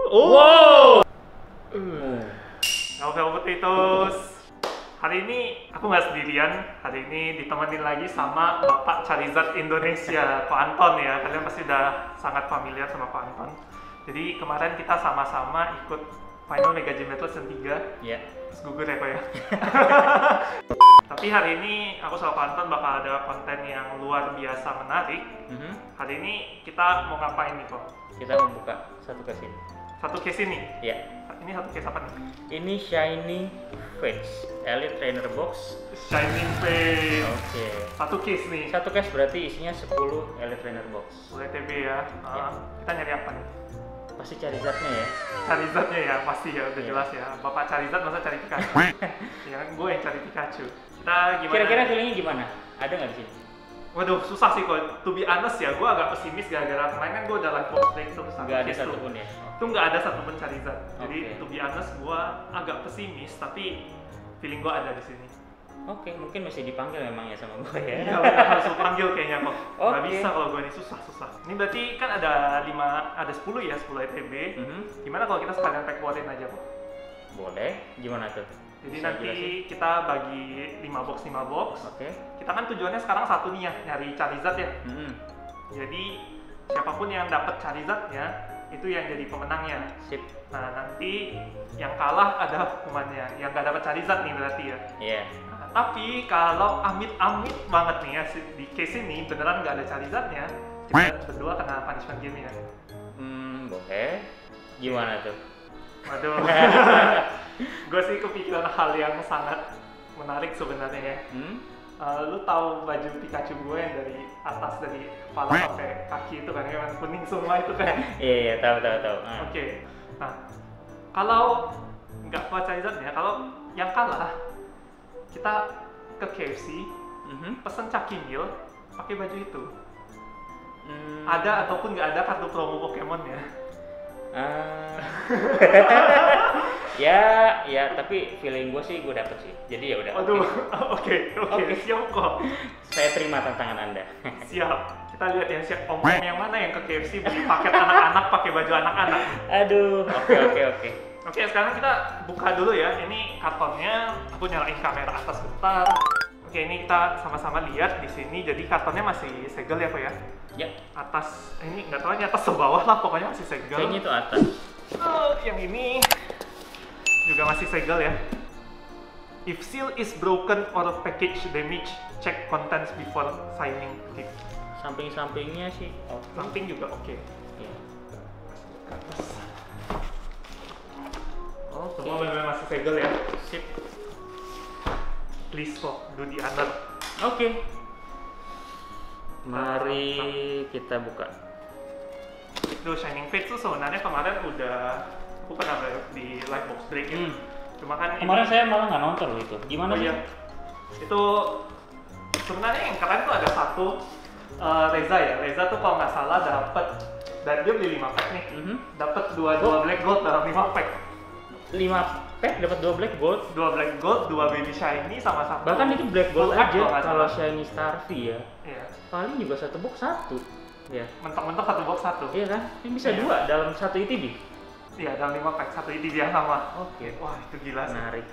Wow. Oke, potatoes. Hari ini aku nggak sendirian. Hari ini ditemenin lagi sama Bapak Charizard Indonesia, Pak Anton ya. Kalian pasti udah sangat familiar sama Pak Anton. Jadi kemarin kita sama-sama ikut Final Mega Gym Battle Season 3. Ya. Terus gugur ya Pak ya. Tapi hari ini aku sama Pak Anton bakal ada konten yang luar biasa menarik. Hari ini kita mau ngapain nih Kok? Kita membuka satu case ini. Satu case ini? Ya. Ini satu case apa nih? Ini Shiny Face Elite Trainer Box. Shining Face. Oke. Satu case nih. Satu case berarti isinya 10 Elite Trainer Box. Boleh TB ya. Kita nyari apa nih? Pasti Charizardnya ya. Charizardnya ya, pasti ya, udah Iya. jelas ya. Bapak Charizard masa cari Pikachu? Ya gue yang cari Pikachu. Kita gimana? Kira-kira feelingnya gimana? Ada nggak di sini? Waduh, susah sih kok. To be honest ya, gue agak pesimis gara-gara kemarin kan gue udah live box break tuh satu Nggak ada case tuh. satupun ya. Itu nggak ada satupun Charizard. Jadi Oke. to be honest, gue agak pesimis, tapi feeling gue ada di sini. Oke, mungkin mesti dipanggil memang ya sama gue ya. Iya, bener, harus lu panggil kayaknya kok. Nggak Oke. bisa kalau gue ini susah. Ini berarti kan ada 10 ya, 10 ETB. Gimana kalau kita sekalian pack warin aja kok? Boleh. Gimana tuh? Jadi Bisa nanti jelasin? kita bagi 5 box. Oke. Kita kan tujuannya sekarang satu nih ya, nyari Charizard ya. Jadi siapapun yang dapat Charizardnya itu yang jadi pemenangnya. Sip. Nah nanti yang kalah ada hukumannya, yang nggak dapat Charizard nih berarti ya. Iya. Nah, tapi kalau amit-amit banget nih ya di case ini beneran nggak ada Charizardnya, kita berdua kena punishment game ya. Boleh. Gimana tuh? Waduh. Gue sih kepikiran hal yang sangat menarik sebenarnya ya. Lu tahu baju Pikachu gue yang dari atas dari kepala sampai kaki itu kan yang kuning semua itu kan? Iya, tahu. Oke. Nah, kalau nggak buat Charizard ya, kalau yang kalah kita ke KFC, pesen Chucky Meal, pakai baju itu. Ada ataupun nggak ada kartu promo Pokemon ya? Ya, tapi feeling gue sih gue dapet sih. Jadi ya udah. Waduh, oke, siap kok. Saya terima tantangan Anda. Siap. Kita lihat ya siap om yang mana yang ke KFC beli paket anak-anak pakai baju anak-anak. Aduh, oke. Oke, sekarang kita buka dulu ya. Ini kartonnya. Aku nyalain kamera atas bentar. Oke, ini kita sama-sama lihat di sini. Jadi kartonnya masih segel ya, Pak ya? Ya, Atas, ini nggak tahu ini atas atau bawah lah, pokoknya masih segel. kayaknya itu atas. Yang ini juga masih segel ya. If seal is broken or package damage, check contents before signing gift. Samping-sampingnya sih oke. Samping juga oke. Ya. Ke atas. Oke. Semua benar-benar masih segel ya. Sip. Please kok, do the honor. Oke. Mari kita buka. Itu Shining Fates tuh sebenarnya kemarin udah aku pernah di live box break ya. Cuma kan Kemarin saya malah nggak nonton loh itu. Gimana sih? iya. Itu sebenarnya yang keren tuh ada satu Reza ya. Reza tuh kalau nggak salah dapat dan dia beli 5 pack nih. Dapat dua black gold dalam 5 pack. 5 pack dapat 2 black gold. 2 black gold, 2 baby shiny sama satu. Bahkan itu black gold Full art aja nggak kalau salah. shiny Starfy ya. Iya. Paling juga satu box satu. Ya. Mentok-mentok satu box satu. Iya kan? Ini bisa Iya. 2 dalam satu ETB. Iya, dalam 5 pack satu ini dia sama. Oke. Wah, itu gila sih. Menarik.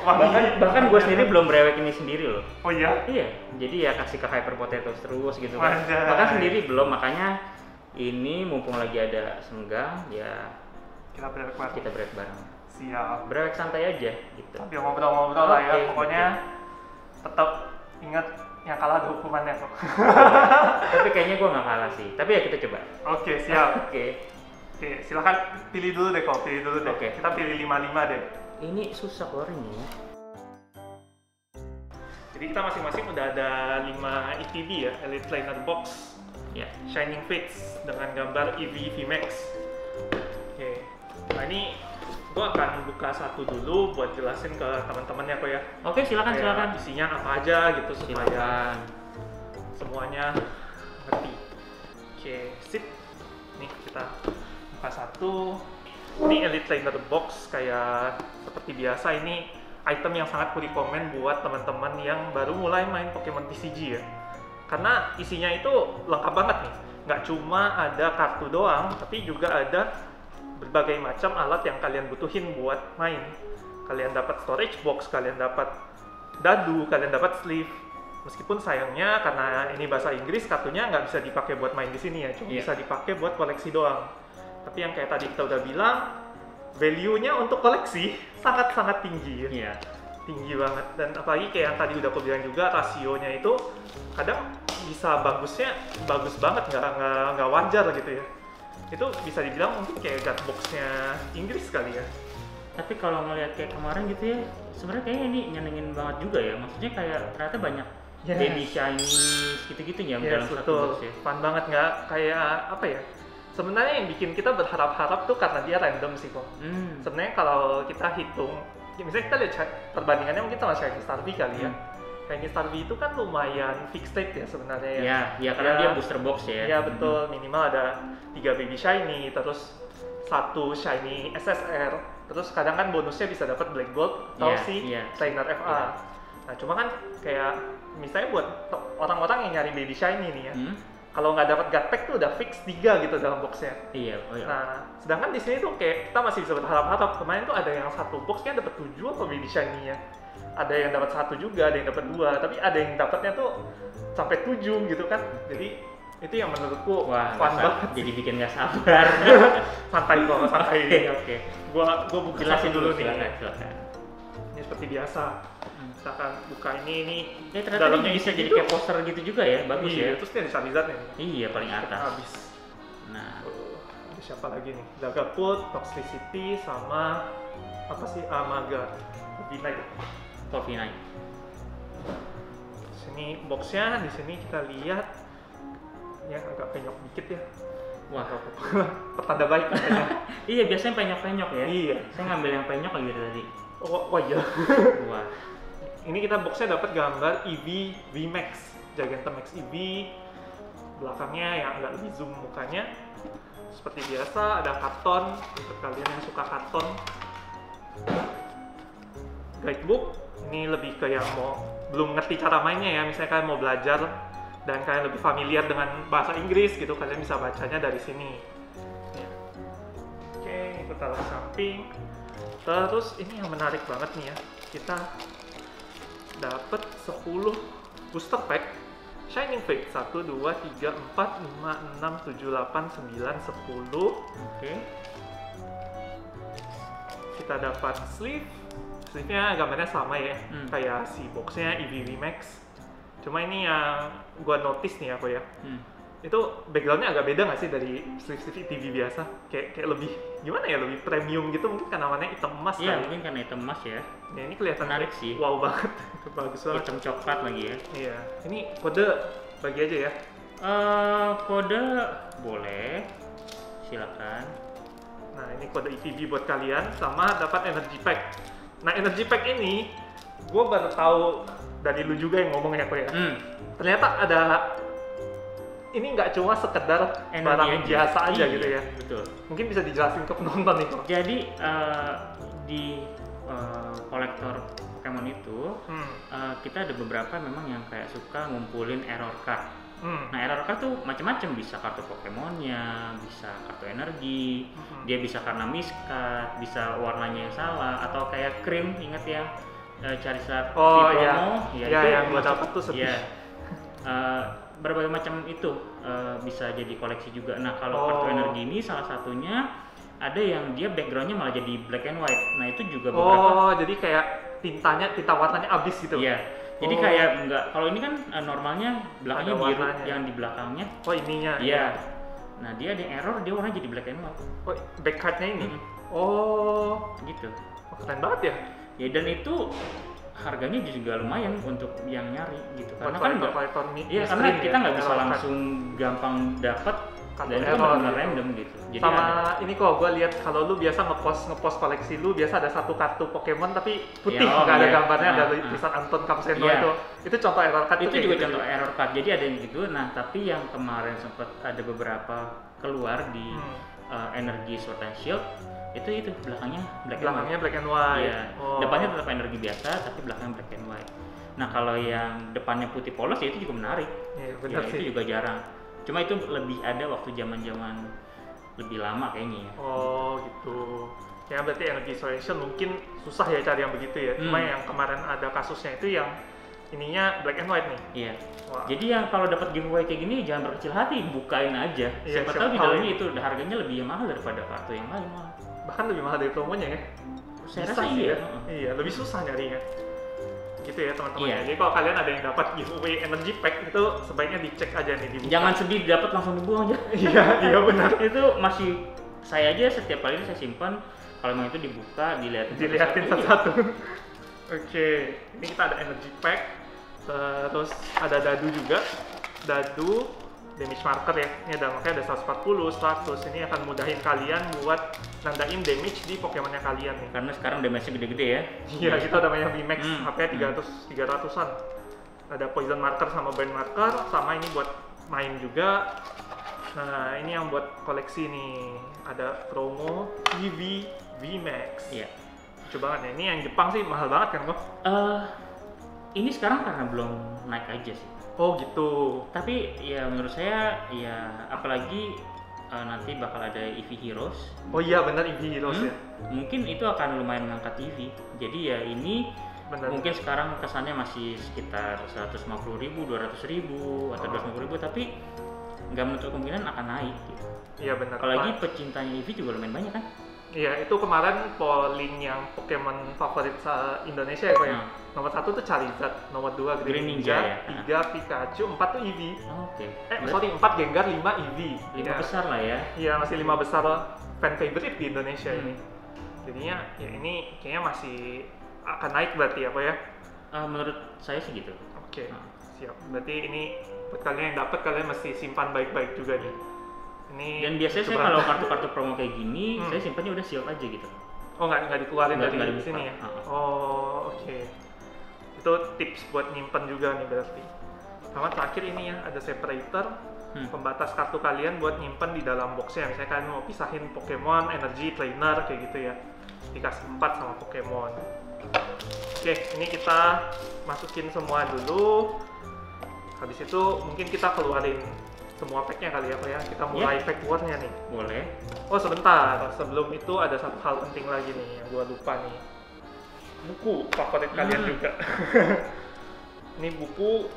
Wah, bahkan gue sendiri belum brewek ini sendiri loh. Oh iya. Iya, jadi ya kasih ke Hyper Potatoes terus gitu kan. Wajar. Bahkan sendiri belum, makanya ini mumpung lagi ada senggang ya Kita break bareng. kita break bareng. Siap. Brewek santai aja gitu. Sambil ngobrol-ngobrol lah ya. Oke, Pokoknya tetap ingat yang kalah ada hukumannya kok. Tapi kayaknya gue nggak kalah sih. Tapi ya kita coba. Oke, siap. Oke. Oke, silakan pilih dulu deh kok, pilih dulu deh. Oke. Kita pilih 5 deh. Ini susah keluarnya ya. Jadi kita masing-masing udah ada 5 ETB ya, Elite Trainer Box. Ya. Shining Fates dengan gambar EV VMAX. Oke. Nah ini gua akan buka satu dulu buat jelasin ke teman-temannya kok ya. Oke, silakan Kayak silakan. isinya apa aja gitu supaya Silakan. semuanya ngerti. Oke, sip. Nih kita buka satu. Ini Elite Trainer Box kayak seperti biasa, ini item yang sangat ku rekomen buat teman-teman yang baru mulai main Pokemon TCG ya. Karena isinya itu lengkap banget nih. nggak cuma ada kartu doang, tapi juga ada berbagai macam alat yang kalian butuhin buat main. Kalian dapat storage box, kalian dapat dadu, kalian dapat sleeve. Meskipun sayangnya karena ini bahasa Inggris, kartunya nggak bisa dipakai buat main di sini ya, cuma bisa dipakai buat koleksi doang. Tapi yang kayak tadi kita udah bilang, value-nya untuk koleksi sangat-sangat tinggi ya. Tinggi banget. Dan apalagi kayak yang tadi udah aku bilang juga, rasionya itu kadang bisa bagusnya bagus banget, nggak wajar gitu ya. Itu bisa dibilang mungkin kayak guard box-nya Inggris kali ya. Tapi kalau ngeliat kayak kemarin gitu ya, sebenarnya kayaknya ini nyenengin banget juga ya. Maksudnya kayak ternyata banyak baby shiny gitu-gitu ya dalam satu box ya. Fun banget, nggak kayak apa ya? Sebenarnya yang bikin kita berharap-harap tuh karena dia random sih kok. Sebenarnya kalau kita hitung, ya misalnya kita lihat perbandingannya mungkin sama Shiny Star V kali ya. Shiny Star V itu kan lumayan fixed rate ya sebenarnya ya. Ya karena dia booster box ya. Ya betul, minimal ada 3 baby shiny, terus 1 shiny SSR, terus kadang kan bonusnya bisa dapat Black Gold atau Trainer FA. Nah cuma kan kayak misalnya buat orang-orang yang nyari baby shiny nih ya, kalau nggak dapat guard pack tuh udah fix 3 gitu dalam boxnya. Nah sedangkan di sini tuh kayak kita masih bisa berharap-harap. Kemarin tuh ada yang satu boxnya dapat 7 apa baby shiny-nya, ada yang dapat 1 juga, ada yang dapat 2, tapi ada yang dapatnya tuh sampai 7 gitu kan. Jadi itu yang menurutku fun banget. Jadi bikin nggak sabar. Santai kok, santai. Oke. Gua buka Jelasin dulu nih. Silakan. Ini seperti biasa. Misalkan buka ini ternyata dalamnya bisa jadi kayak poster gitu juga ya, bagus ya. Terus ini ada Charizard nih. Iya, paling atas. Habis. Nah, ada siapa lagi nih? Dragapult, Toxicity, sama apa sih? Amaga. Corviknight. Sini boxnya, di sini kita lihat ya agak penyok dikit ya. Wah, pertanda baik katanya. Iya, biasanya penyok-penyok ya. Iya. Saya ngambil yang penyok lagi tadi. Oh iya. Wah. Ini kita boxnya dapat gambar Eevee VMAX, Gigantum Max Eevee. Belakangnya yang agak lebih zoom mukanya. Seperti biasa ada karton untuk kalian yang suka karton. Guidebook. Ini lebih ke yang belum ngerti cara mainnya ya. Misalnya kalian mau belajar dan kalian lebih familiar dengan bahasa Inggris gitu, kalian bisa bacanya dari sini. Ya. Oke, itu taruh samping. Terus ini yang menarik banget nih ya, kita dapat 10 booster pack Shining Fate 1, 2, 3, 4, 5, 6, 7, 8, 9, 10. Oke. Kita dapat sleeve-nya gambarnya sama ya, kayak si boxnya Eevee VMAX. Cuma ini yang gua notice nih aku ya, itu backgroundnya agak beda nggak sih dari sleeve TV biasa? Kayak lebih gimana ya, lebih premium gitu mungkin karena warnanya hitam emas. Iya, mungkin karena hitam emas ya. Ya ini kelihatan menarik sih. Wow banget, itu bagus banget. Hitam coklat lagi ya. Iya, ini kode bagi aja ya. Kode boleh, silakan. Nah ini kode ETB buat kalian, sama dapat energy pack. Nah energy pack ini, gue baru tahu dari lu juga yang ngomong ya kok ya. Ternyata ada, ini nggak cuma sekedar barang biasa aja gitu ya. Betul. Mungkin bisa dijelasin ke penonton nih kok. Jadi di kolektor Pokemon itu kita ada beberapa memang yang kayak suka ngumpulin error card. Nah error card tuh macam-macam, bisa kartu Pokemonnya, bisa kartu energi, dia bisa karena miscut, bisa warnanya yang salah, atau kayak krim, inget ya? Charizard promo, itu yang gua dapat tuh sedih. Berbagai macam itu bisa jadi koleksi juga. Nah kalau kartu energi ini salah satunya ada yang dia backgroundnya malah jadi black and white. Nah itu juga beberapa. Jadi kayak tinta warnanya abis gitu. Iya. Jadi kayak enggak, kalau ini kan normalnya belakangnya biru, yang di belakangnya. Oh ininya. Iya. Nah dia ada error, dia warnanya jadi black and white. Oh back cardnya ini. Gitu. Keren banget ya. Ya dan itu harganya juga lumayan untuk yang nyari gitu. Karena kan karena kita nggak bisa langsung gampang dapat dan itu benar random gitu. Jadi sama ini kok gue lihat kalau lu biasa ngepost koleksi lu biasa ada satu kartu Pokemon tapi putih nggak ada gambarnya, ada tulisan Anton Kamseno itu contoh error card. Itu juga contoh error card. Jadi ada yang gitu. Nah tapi yang kemarin sempat ada beberapa keluar di energi Sword and Shield itu belakangnya black and white. Iya. Depannya tetap energi biasa tapi belakangnya black and white. Nah kalau yang depannya putih polos ya itu juga menarik. Iya benar sih. Itu juga jarang. Cuma itu lebih ada waktu zaman-zaman lebih lama kayaknya ya. Oh gitu. Ya berarti energy isolation mungkin susah ya cari yang begitu ya. Cuma yang kemarin ada kasusnya itu yang ininya black and white nih. Iya. Wah. Jadi yang kalau dapat giveaway kayak gini jangan berkecil hati, bukain aja. Iya, Siapa tahu di dalamnya itu harganya lebih mahal daripada kartu yang lain malah. Bahkan lebih mahal dari promonya ya. Saya Bisa rasa sih iya. ya. Iya, lebih susah nyarinya. Gitu ya teman-teman. Iya. Jadi kalau kalian ada yang dapat giveaway energy pack itu sebaiknya dicek aja nih dibuka. Jangan sedih dapat langsung dibuang aja. Iya, iya benar. Itu masih saya aja setiap kali saya simpan kalau memang itu dibuka Dilihatin satu-satu. Oke, ini kita ada energy pack. Terus ada dadu juga. Dadu damage marker ya. Ini ada makanya ada 140, 100. Ini akan mudahin kalian buat nandain damage di Pokemonnya kalian nih. karena sekarang damage-nya gede-gede ya. Iya, kita udah banyak VMAX, HP-nya 300-an. Ada poison marker sama burn marker, sama ini buat main juga. Nah, ini yang buat koleksi nih. Ada promo EV VMAX. Iya. Lucu banget ya. Ini yang Jepang sih mahal banget kan kok? Ini sekarang karena belum naik aja sih. Oh gitu. Tapi ya menurut saya ya apalagi nanti bakal ada EV Heroes. Oh iya benar EV Heroes ya. Mungkin itu akan lumayan mengangkat EV. Jadi ya ini Benar. mungkin sekarang kesannya masih sekitar 150.000, 200.000 atau 250.000, tapi nggak menutup kemungkinan akan naik gitu. Iya benar. Apalagi pecintanya EV juga lumayan banyak kan. Iya, itu kemarin polling yang Pokemon favorit Indonesia ya kok ya. Nomor 1 tuh Charizard, nomor 2 Green Ninja, 3 Pikachu, 4 tuh Eevee. Oke. Sorry, 4 Gengar, 5 Eevee. 5 Ya. besar lah ya. Iya, masih 5 besar fan favorite di Indonesia ini. Jadinya ya ini kayaknya masih akan naik berarti ya Pak ya? Menurut saya sih gitu. Oke, siap. Berarti ini buat kalian yang dapat kalian mesti simpan baik-baik juga nih. Ini Dan biasanya saya kalau kartu-kartu promo kayak gini, saya simpannya udah sealed aja gitu. Oh nggak dikeluarin Nggak dari dibuka. sini ya? Oh oke. Itu tips buat nyimpen juga nih berarti. Sama terakhir ini ya, ada separator pembatas kartu kalian buat nyimpen di dalam boxnya. Misalnya kalian mau pisahin Pokemon, energy, trainer kayak gitu ya. Dikasih 4 sama Pokemon. Oke, ini kita masukin semua dulu. Habis itu mungkin kita keluarin semua packnya kali ya Pak ya. Kita mulai pack war-nya nih. Boleh. Oh sebentar, sebelum itu ada satu hal penting lagi nih yang gua lupa nih. Buku favorit kalian juga. Ini buku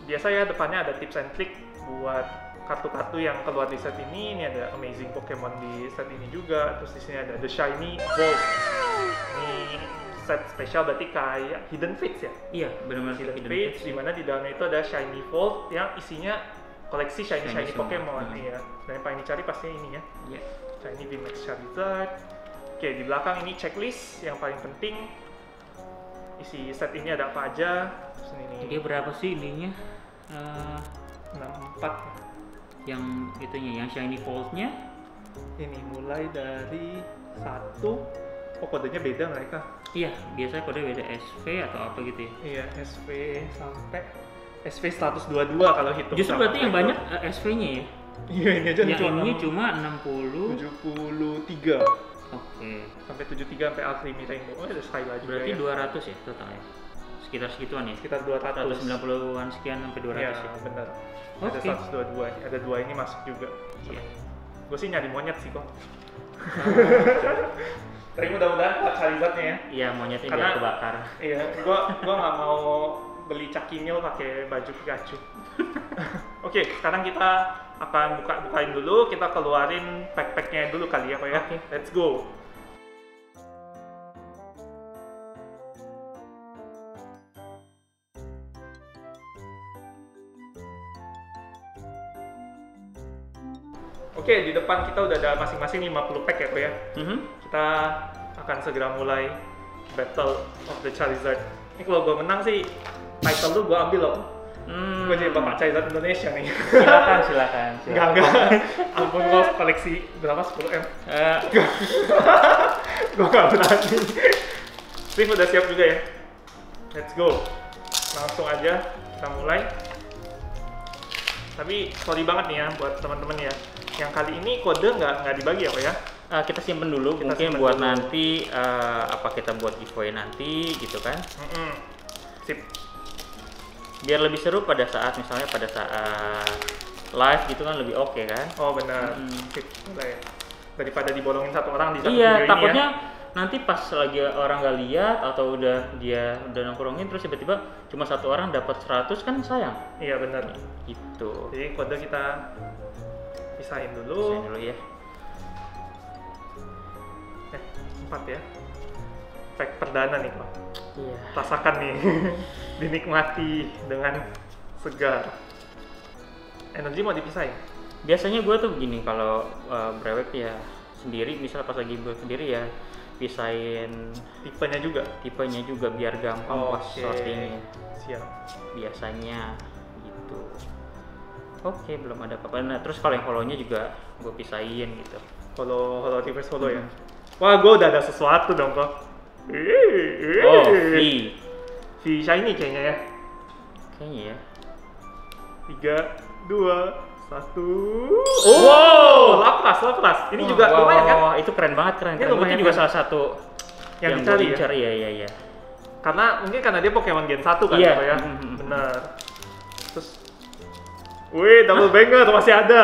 biasa ya, depannya ada tips and trick buat kartu-kartu yang keluar di set ini. Ini ada amazing Pokemon di set ini juga. Terus di sini ada The Shiny Vault. Ini set spesial berarti kayak Hidden Fates ya. Iya, benar-benar Hidden Fates, di mana di dalamnya itu ada Shiny Vault yang isinya koleksi shiny semua. Pokemon. Iya. Dan yang paling dicari pasti ini ya. Iya. Shiny VMAX Charizard. Oke, di belakang ini checklist yang paling penting. Isi set ini ada apa aja. Terus ini Dia berapa sih ininya? 64. Yang itunya, yang shiny vault-nya? Ini mulai dari 1. Oh, kodenya beda mereka. Iya, biasanya kode beda SV atau apa gitu ya. Iya, SV sampai SV 122 kalau hitung. Justru berarti yang banyak SV-nya ya? Iya, ini aja Yang ininya cuma 60. 73. Oke. Sampai 73 sampai Ultimate Rainbow. Oh, ada Skyla juga Berarti ya. 200 ya total ya? Sekitar segituan ya? Sekitar 200. 190-an sekian sampai 200 Iya, ya? benar. Oke. Ada 122 ini. Ada 2 ini masuk juga. Iya. Gue sih nyari monyet sih kok. Tapi mudah-mudahan Pak Charizardnya ya. Iya, monyetnya Karena- biar kebakar. Iya, gua nggak mau beli cakimil pakai baju Pikachu. Oke, sekarang kita akan bukain dulu. Kita keluarin pack-packnya dulu kali ya, Pak ya. Oke. Let's go. Oke, di depan kita udah ada masing-masing 50 pack ya, Pak ya. Kita akan segera mulai Battle of the Charizard. Ini kalau gue menang sih, title lu gue ambil loh. Gue jadi Bapak Charizard Indonesia nih. Silakan. Enggak. Ampun, gue koleksi berapa? 10M. Gue gak berani. Steve udah siap juga ya? Let's go. Langsung aja kita mulai. Tapi sorry banget nih ya buat teman-teman ya. Yang kali ini kode nggak dibagi ya Pak ya? Kita simpen dulu, Kita mungkin simpen buat dulu. nanti apa kita buat giveaway nanti gitu kan. Sip. Biar lebih seru pada saat misalnya pada saat live gitu kan lebih oke kan. Oh benar. Fix boleh. Daripada dibolongin satu orang di satu Iya, video takutnya ini ya. nanti pas lagi orang nggak lihat atau udah nongkrongin terus tiba-tiba cuma satu orang dapat 100 kan sayang. Iya benar. Gitu. Jadi kode kita pisahin Saya dulu. dulu ya. 4 ya. Pack perdana nih kok. Iya. Rasakan nih. Dinikmati dengan segar. Energi mau dipisahin? Biasanya gue tuh begini kalau brewek ya sendiri, misal pas lagi buat sendiri ya pisahin tipenya juga biar gampang pas sortingnya. Siap. Biasanya gitu. Oke, belum ada apa-apa. Nah, terus kalau yang hollow-nya juga gue pisahin gitu. Hollow reverse hollow ya. Wah, gue udah ada sesuatu dong kok. Oh, V shiny kayaknya ya. kayaknya ya. 3, 2, 1. Oh, lapras. Ini juga lumayan kan? Wah, itu keren banget, keren. Ini lumayan Itu juga kan? salah satu Yang gue dicari ya? incar, iya. Karena dia Pokemon Gen 1 kan, Iya. Pak, ya? Bener. Terus, wih, double banger masih ada.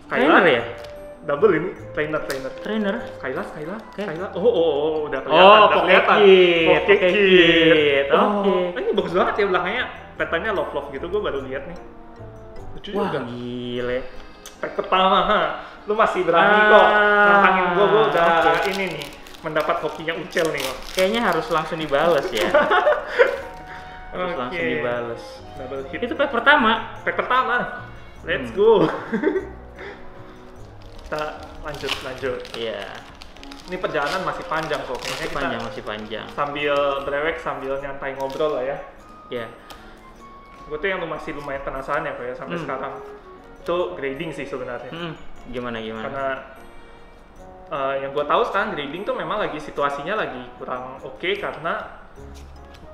Trainer ya? Double ini, trainer. Trainer. Kayla. Kayak- Oh, udah kelihatan. Oh, udah kelihatan. Pokekit. Oh, Oke. ini bagus banget ya belakangnya. Petanya love gitu, gue baru lihat nih. Lucu Wah, juga. gile. Pack pertama, lu masih berani kok nantangin gue udah oke. ini nih, mendapat hokinya Ucel nih kok. Kayaknya harus langsung dibales ya. Harus Oke. langsung dibales. Double hit. Itu pack pertama. Pack pertama. Let's go. Kita lanjut. Iya. Ini perjalanan masih panjang kok. Kayaknya Masih panjang. sambil brewek sambil nyantai ngobrol lah ya. Ya. Gue tuh yang masih lumayan penasaran ya kok ya sampai sekarang. Itu grading sih sebenarnya. Gimana? Karena yang gue tahu sekarang grading tuh memang lagi situasinya lagi kurang oke karena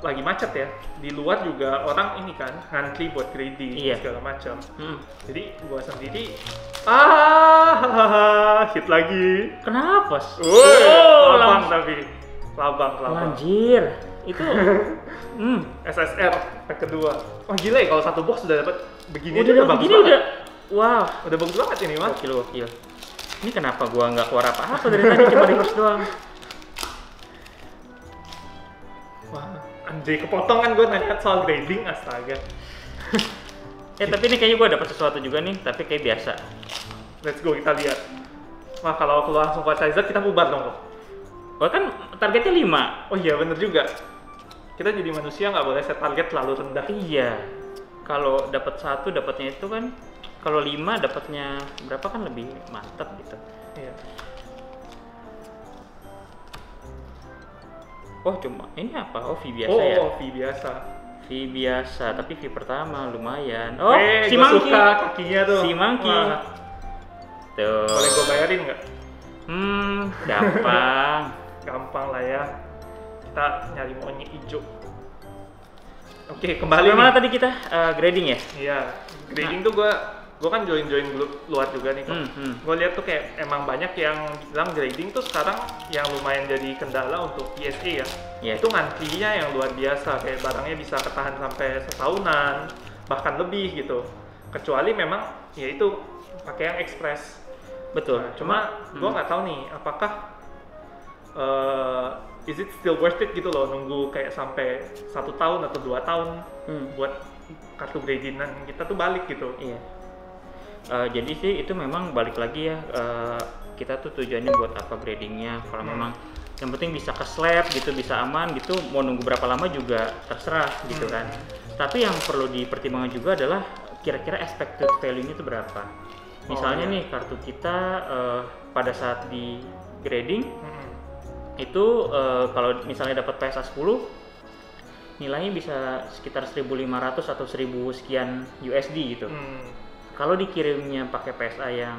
lagi macet ya. Di luar juga orang ini kan ngantri buat grading Iya. segala macam. Jadi gue sendiri hit lagi. Kenapa? Labang tapi labang. Anjir. Itu SSR pack kedua. Wah gila ya kalau satu box sudah dapat begini udah aja dapat bagus gini banget. Wah. Udah bagus banget ini mah. Gokil. Ini kenapa gua nggak keluar apa-apa dari tadi, cuma reverse doang. Wah, anjay kepotong kan gue nanya soal grading, astaga. Tapi ini kayaknya gua dapat sesuatu juga nih, tapi kayak biasa. Let's go, kita lihat. Wah, kalau keluar langsung ke Charizard, kita bubar dong kok. Wah, kan targetnya 5. Oh iya, bener juga. Kita jadi manusia nggak boleh set target terlalu rendah. Iya. Kalau dapat 1 dapatnya itu kan, kalau 5 dapatnya berapa kan lebih mantap gitu. Iya. Oh, cuma ini apa? Oh, V biasa ya. V biasa. V biasa, tapi V pertama lumayan. Oh, si gua Monkey. suka kakinya tuh. Si Monkey. Wah, Tuh. boleh gue bayarin nggak? Gampang. Gampang lah ya. Kita nyari monyet hijau. Oke, kembali Sampai mana nih. tadi kita grading ya? Iya, grading tuh gue kan join grup luar juga nih kok. Gue lihat tuh kayak emang banyak yang bilang grading tuh sekarang yang lumayan jadi kendala untuk PSA ya. Iya. Itu ngantrinya yang luar biasa, kayak barangnya bisa ketahan sampai setahunan, bahkan lebih gitu. Kecuali memang ya itu pakai yang ekspres. Betul. Nah, cuma gue nggak tahu nih apakah is it still worth it gitu loh nunggu kayak sampai 1 tahun atau 2 tahun buat kartu gradinan kita tuh balik gitu. Iya. Jadi sih itu memang balik lagi ya, kita tuh tujuannya buat apa gradingnya. Kalau memang yang penting bisa ke slab gitu, bisa aman gitu, mau nunggu berapa lama juga terserah gitu kan. Tapi yang perlu dipertimbangkan juga adalah kira-kira expected value-nya itu berapa. Misalnya nih kartu kita pada saat di grading itu kalau misalnya dapat PSA 10 nilainya bisa sekitar 1.500 atau 1.000 sekian USD gitu. Kalau dikirimnya pakai PSA yang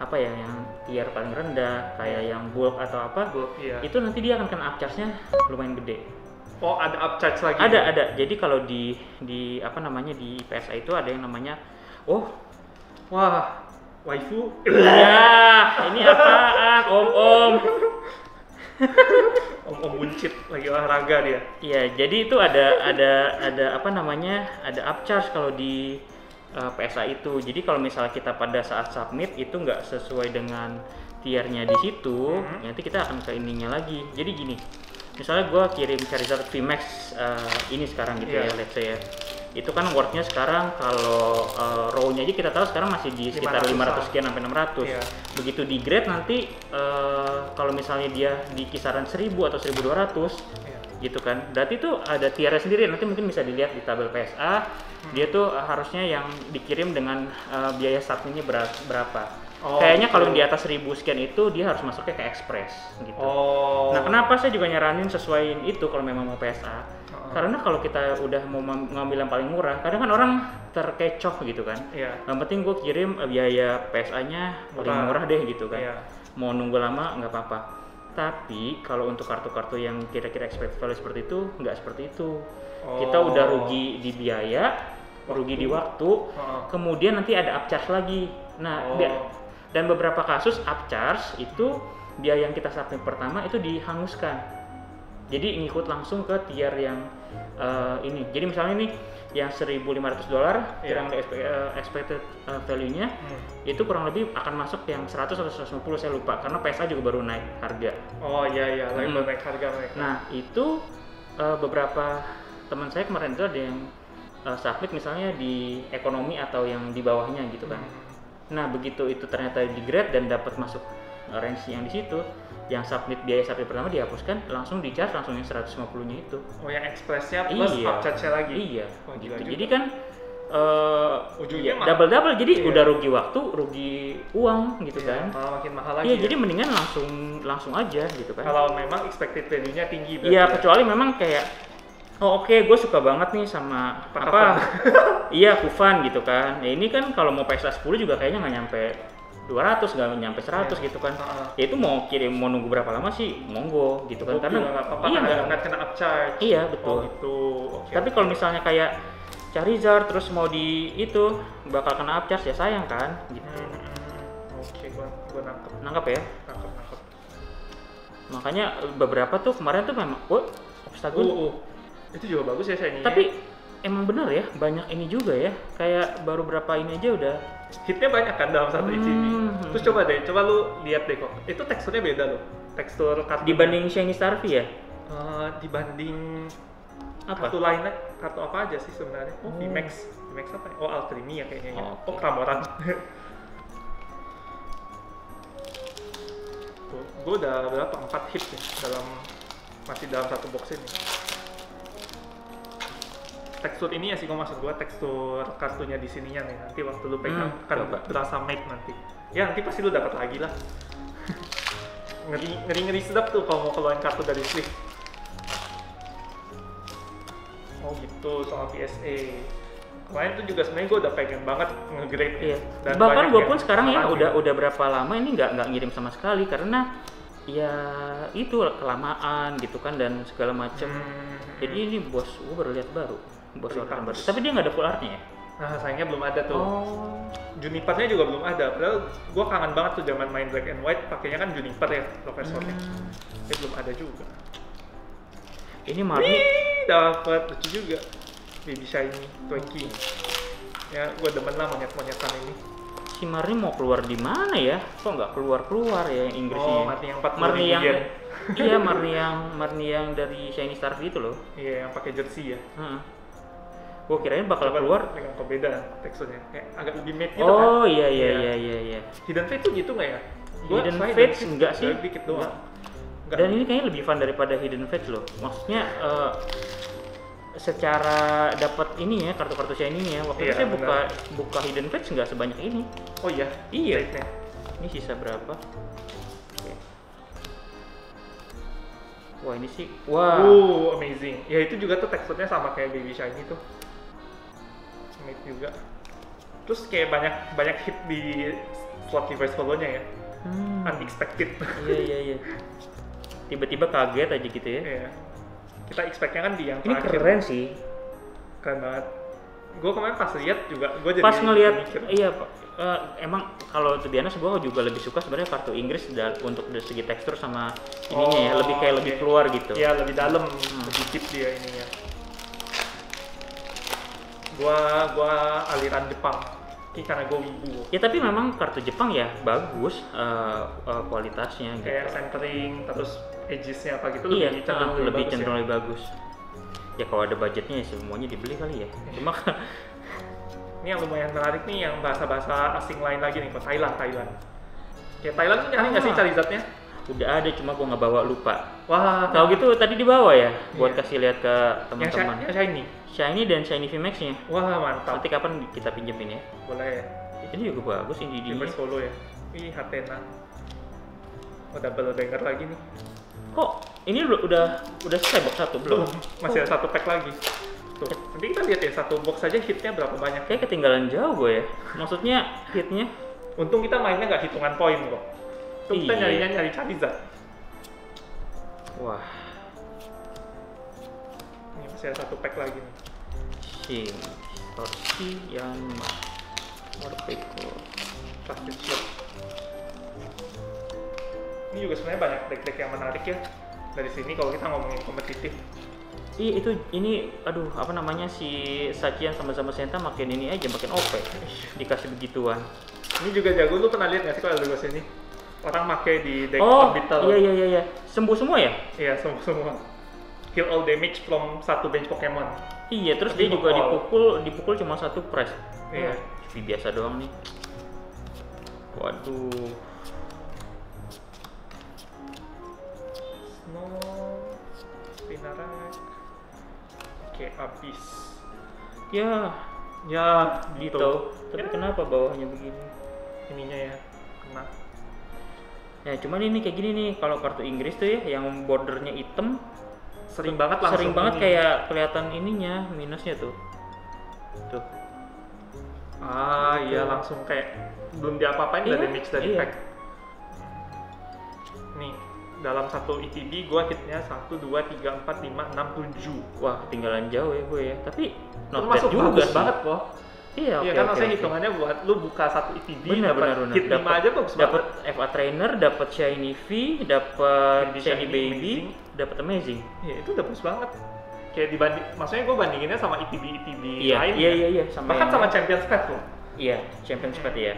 apa ya, yang tier paling rendah kayak yang bulk atau apa, Iya. itu nanti dia akan kena upcharge-nya lumayan gede. Oh, ada upcharge lagi? Ada. Jadi kalau di apa namanya di PSA itu ada yang namanya wah, waifu. Ya, ini apaan, Om? Om buncit lagi olahraga dia. Iya, jadi itu ada apa namanya, ada upcharge kalau di PSA itu. Jadi kalau misalnya kita pada saat submit itu nggak sesuai dengan tiernya di situ, nanti kita akan ke ininya lagi. Jadi gini, misalnya gue kirim Charizard VMAX ini sekarang gitu ya, let's say ya. Itu kan worth-nya sekarang kalau row-nya aja kita tahu sekarang masih di sekitar 500 sekian sampai 600. Begitu di grade nanti kalau misalnya dia di kisaran 1000 atau 1200 gitu kan. Berarti itu ada tiernya sendiri, nanti mungkin bisa dilihat di tabel PSA. Dia tuh harusnya yang dikirim dengan biaya submitnya berapa. Kayaknya kalau yang di atas 1000 sekian itu dia harus masuknya ke Express gitu. Nah, kenapa saya juga nyaranin sesuaiin itu kalau memang mau PSA? Karena kalau kita udah mau ngambil yang paling murah, kadang kan orang terkecoh gitu kan. Yang penting gue kirim biaya PSA-nya paling murah deh gitu kan. Mau nunggu lama nggak apa-apa. Tapi kalau untuk kartu-kartu yang kira-kira expected value seperti itu, nggak seperti itu. Kita udah rugi di biaya, rugi di waktu, kemudian nanti ada upcharge lagi. Nah, dan beberapa kasus upcharge itu biaya yang kita submit pertama itu dihanguskan. Jadi ngikut langsung ke tier yang ini. Jadi misalnya nih yang $1.500 yang expected value-nya itu kurang lebih akan masuk yang 100 atau 150 saya lupa karena PSA juga baru naik harga. Lagi naik harga mereka. Nah, itu beberapa teman saya kemarin itu ada yang submit misalnya di ekonomi atau yang di bawahnya gitu kan. Nah, begitu itu ternyata di grade dan dapat masuk range yang di situ, yang biaya submit pertama dihapuskan, langsung di charge langsung yang 150-nya itu. Yang express-nya plus upcharge-nya lagi. Gitu. Jadi kan double jadi udah rugi waktu, rugi uang gitu kan. Malah makin mahal lagi. Jadi mendingan langsung aja gitu kan. Kalau memang expected value-nya tinggi berarti. Iya, kecuali memang kayak oke, gue suka banget nih sama Kufan gitu kan. Ya ini kan kalau mau PSA 10 juga kayaknya nggak nyampe 200, nggak nyampe 100 gitu kan. Ya itu mau nunggu berapa lama sih, monggo gitu kan. Karena nggak apa-apa, nggak kena upcharge. Iya, betul. Gitu. Tapi kalau misalnya kayak Charizard terus mau di itu bakal kena upcharge ya sayang kan gitu. Gue nangkep ya. Nangkep. Makanya beberapa tuh kemarin tuh memang obstacle. Itu juga bagus ya shiny. Tapi emang bener ya, banyak ini juga ya. Kayak baru berapa ini aja udah hitnya banyak kan dalam satu ECB. Terus coba lu lihat deh kok. Itu teksturnya beda loh. Tekstur kartu dibanding Shiny Starfy ya? Dibanding kartu lainnya, kartu apa aja sih sebenarnya? VMAX apa ya? Alcremie ya kayaknya. Cramoran. Gue udah berapa? 4 hit nih masih dalam satu box ini. Tekstur ini ya sih, maksud gue tekstur kartunya di sininya nih. Nanti waktu lu pegang kan berasa matte nanti. Ya nanti pasti lu dapat lagi lah. ngeri sedap tuh kalau mau keluarin kartu dari sleeve. Gitu soal PSA. Kemarin tuh juga sebenarnya gue udah pengen banget nge-grade. Dan bahkan gue pun sekarang ya udah berapa lama ini nggak ngirim sama sekali karena ya itu kelamaan gitu kan dan segala macem. Jadi ini bos gue baru lihat baru. Tapi dia nggak ada full artnya ya? Nah sayangnya belum ada tuh. Junipernya juga belum ada. Padahal gue kangen banget tuh zaman main Black and White pakainya kan Juniper ya profesornya. Tapi belum ada juga. Ini Marni dapat lucu juga. Baby Shiny Twinkie. Ya gue demen lah monyet-monyetan ini. Si Marni mau keluar di mana ya? Kok nggak keluar ya yang Inggrisnya? Marni yang 40.000 yen. Iya, Marni yang dari Shiny Starfy itu loh. Iya, yang pakai jersey ya. Gue kirain bakal keluar dengan kok beda teksturnya, kayak agak lebih matte gitu kan. Iya. Hidden Fate tuh gitu nggak ya? Hidden Fate enggak sih? Dikit doang. Dan ini kayaknya lebih fun daripada Hidden Fate loh. Maksudnya secara dapat ini ya kartu-kartu shiny ini ya. Waktu itu saya buka Hidden Fate nggak sebanyak ini. Oh iya. Ini sisa berapa? Wah ini sih, amazing. Ya itu juga tuh teksturnya sama kayak Baby Shiny tuh. Matte juga. Terus kayak banyak hit di slot reverse follow-nya ya. Unexpected. Iya. Tiba-tiba kaget aja gitu ya. Iya. Kita expect-nya kan di yang ini terakhir. Keren sih. Keren banget. Gue kemarin pas lihat juga, gue jadi pas ngelihat, emang kalau Tubiana gue juga lebih suka sebenarnya kartu Inggris untuk dari segi tekstur sama ininya ya, lebih keluar gitu. Iya, lebih dalam, lebih deep dia ininya. Gua aliran Jepang. Ini karena gue wibu. Ya tapi memang kartu Jepang ya bagus kualitasnya. Kayak centering, terus edges-nya apa gitu Iya, lebih cenderung lebih bagus. Ya kalau ada budgetnya ya semuanya dibeli kali ya. Cuma ini yang lumayan menarik nih, yang bahasa-bahasa asing lain lagi nih, Thailand. Kayak Thailand tuh nyari nggak sih Charizard-nya? udah ada, cuma gua nggak bawa, lupa. Wah. Kalau gitu tadi dibawa ya, buat Iya. kasih lihat ke teman-teman. Yang shiny. Shiny dan Shiny VMAX-nya. Wah, mantap. Nanti kapan kita pinjemin ya? Boleh. Ini juga bagus ini di Reverse solo ya. Ih, Hatena. Oh, double banger lagi nih. Kok ini udah selesai box satu belum? Masih ada satu pack lagi. Tuh, nanti kita lihat ya, satu box aja hitnya berapa banyak. Kayak ketinggalan jauh gue ya. Maksudnya hitnya. Untung kita mainnya nggak hitungan poin kok. Tuh kita Iya. nyari Charizard. Wah, Ini masih ada satu pack lagi nih. Shin, Torsi, Yanma, Morpeko. Plastic Shield. Ini juga sebenarnya banyak deck-deck yang menarik ya. Dari sini kalau kita ngomongin kompetitif. Iya itu ini aduh apa namanya si Sachian sama Senta makin ini aja makin OP dikasih begituan. Ini juga jago, lu pernah lihat nggak sih kalau ada sini? Orang pakai di deck Oh orbital. iya sembuh semua ya? Iya, semua. Heal all damage from satu bench Pokemon. Iya terus Tapi dia juga bokol. dipukul cuma satu press. Iya. Biasa doang nih. Waduh. Snow, Spinarak, oke abis. Ya Gitu. Tapi Ya. kenapa bawahnya begini? Ininya ya, kena. Ya cuman ini kayak gini nih kalau kartu Inggris tuh ya yang bordernya hitam Sering banget langsung. sering banget ini. kayak kelihatan ininya minusnya tuh. Tuh. Iya langsung kayak belum diapa-apain udah Iya, damage dari iya. pack. Nih, dalam satu ETB gua hitnya 1, 2, 3, 4, 5, 6, 7. Wah, ketinggalan jauh ya gue ya. Tapi not bad Termasuk juga bagus sih. banget kok. Iya, Iya oke, kan oke, maksudnya oke. hitungannya buat lu buka satu ETB Bener, dapat bener. hit 5 aja bagus Dapat banget. FA Trainer, dapat Shiny V, dapat Jadi Shiny Shiny Baby, Amazing. dapat Amazing. Iya, itu udah bagus banget. Kayak dibanding, maksudnya gue bandinginnya sama ETB Iya, lain. iya, sama Bahkan yang- sama Champions Path loh. Iya, Champions Path ya.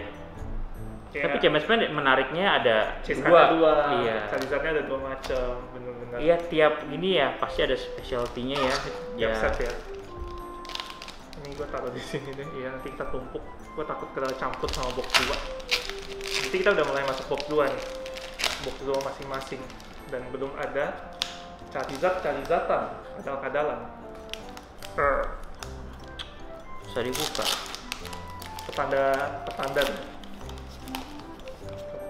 Kayak Tapi Champions Path menariknya ada Chase dua. dua, Iya. Charizardnya ada 2 macam, bener-bener. Iya, tiap ini ya pasti ada specialty-nya ya. Tiap set ya. Ini gue taruh di sini deh. Iya, nanti kita tumpuk. Gue takut campur sama box 2. Nanti kita udah mulai masuk box 2 nih. Box 2 masing-masing. Dan belum ada Charizard-Charizardan, kadal-kadalan. Bisa dibuka. Petanda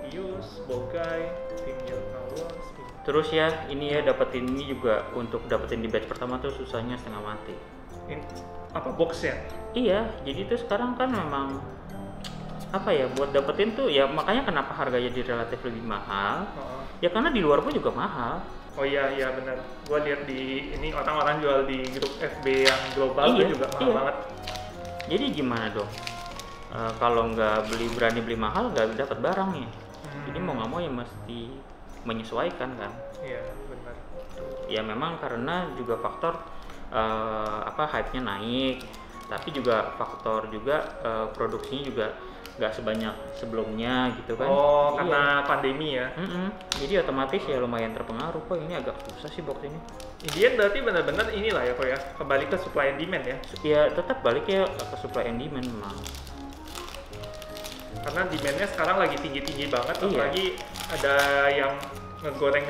Pius, Bogai, Tinggal Nawar, Terus ya, ini ya dapetin ini juga untuk dapetin di batch pertama tuh susahnya setengah mati. ini apa boxnya? Iya, jadi tuh sekarang kan memang apa ya buat dapetin tuh ya makanya kenapa harganya jadi relatif lebih mahal. Oh. Ya karena di luar pun juga mahal. Oh iya benar. Gua lihat di ini orang-orang jual di grup FB yang global Iya, tuh juga mahal iya. banget. Jadi gimana dong? Kalau nggak berani beli mahal nggak dapat barangnya. Jadi mau nggak mau ya mesti menyesuaikan kan. Iya benar. Ya memang karena juga faktor hype-nya naik, tapi juga faktor juga produksinya juga nggak sebanyak sebelumnya gitu kan. Oh Iya. karena pandemi ya. Jadi otomatis ya lumayan terpengaruh. Kok ini agak susah sih box ini. Indian berarti benar-benar inilah ya kok ya, kembali ke supply and demand ya. Ya tetap balik ya ke supply and demand memang. Karena demandnya sekarang lagi tinggi-tinggi banget, Iya. apalagi ada yang ngegoreng.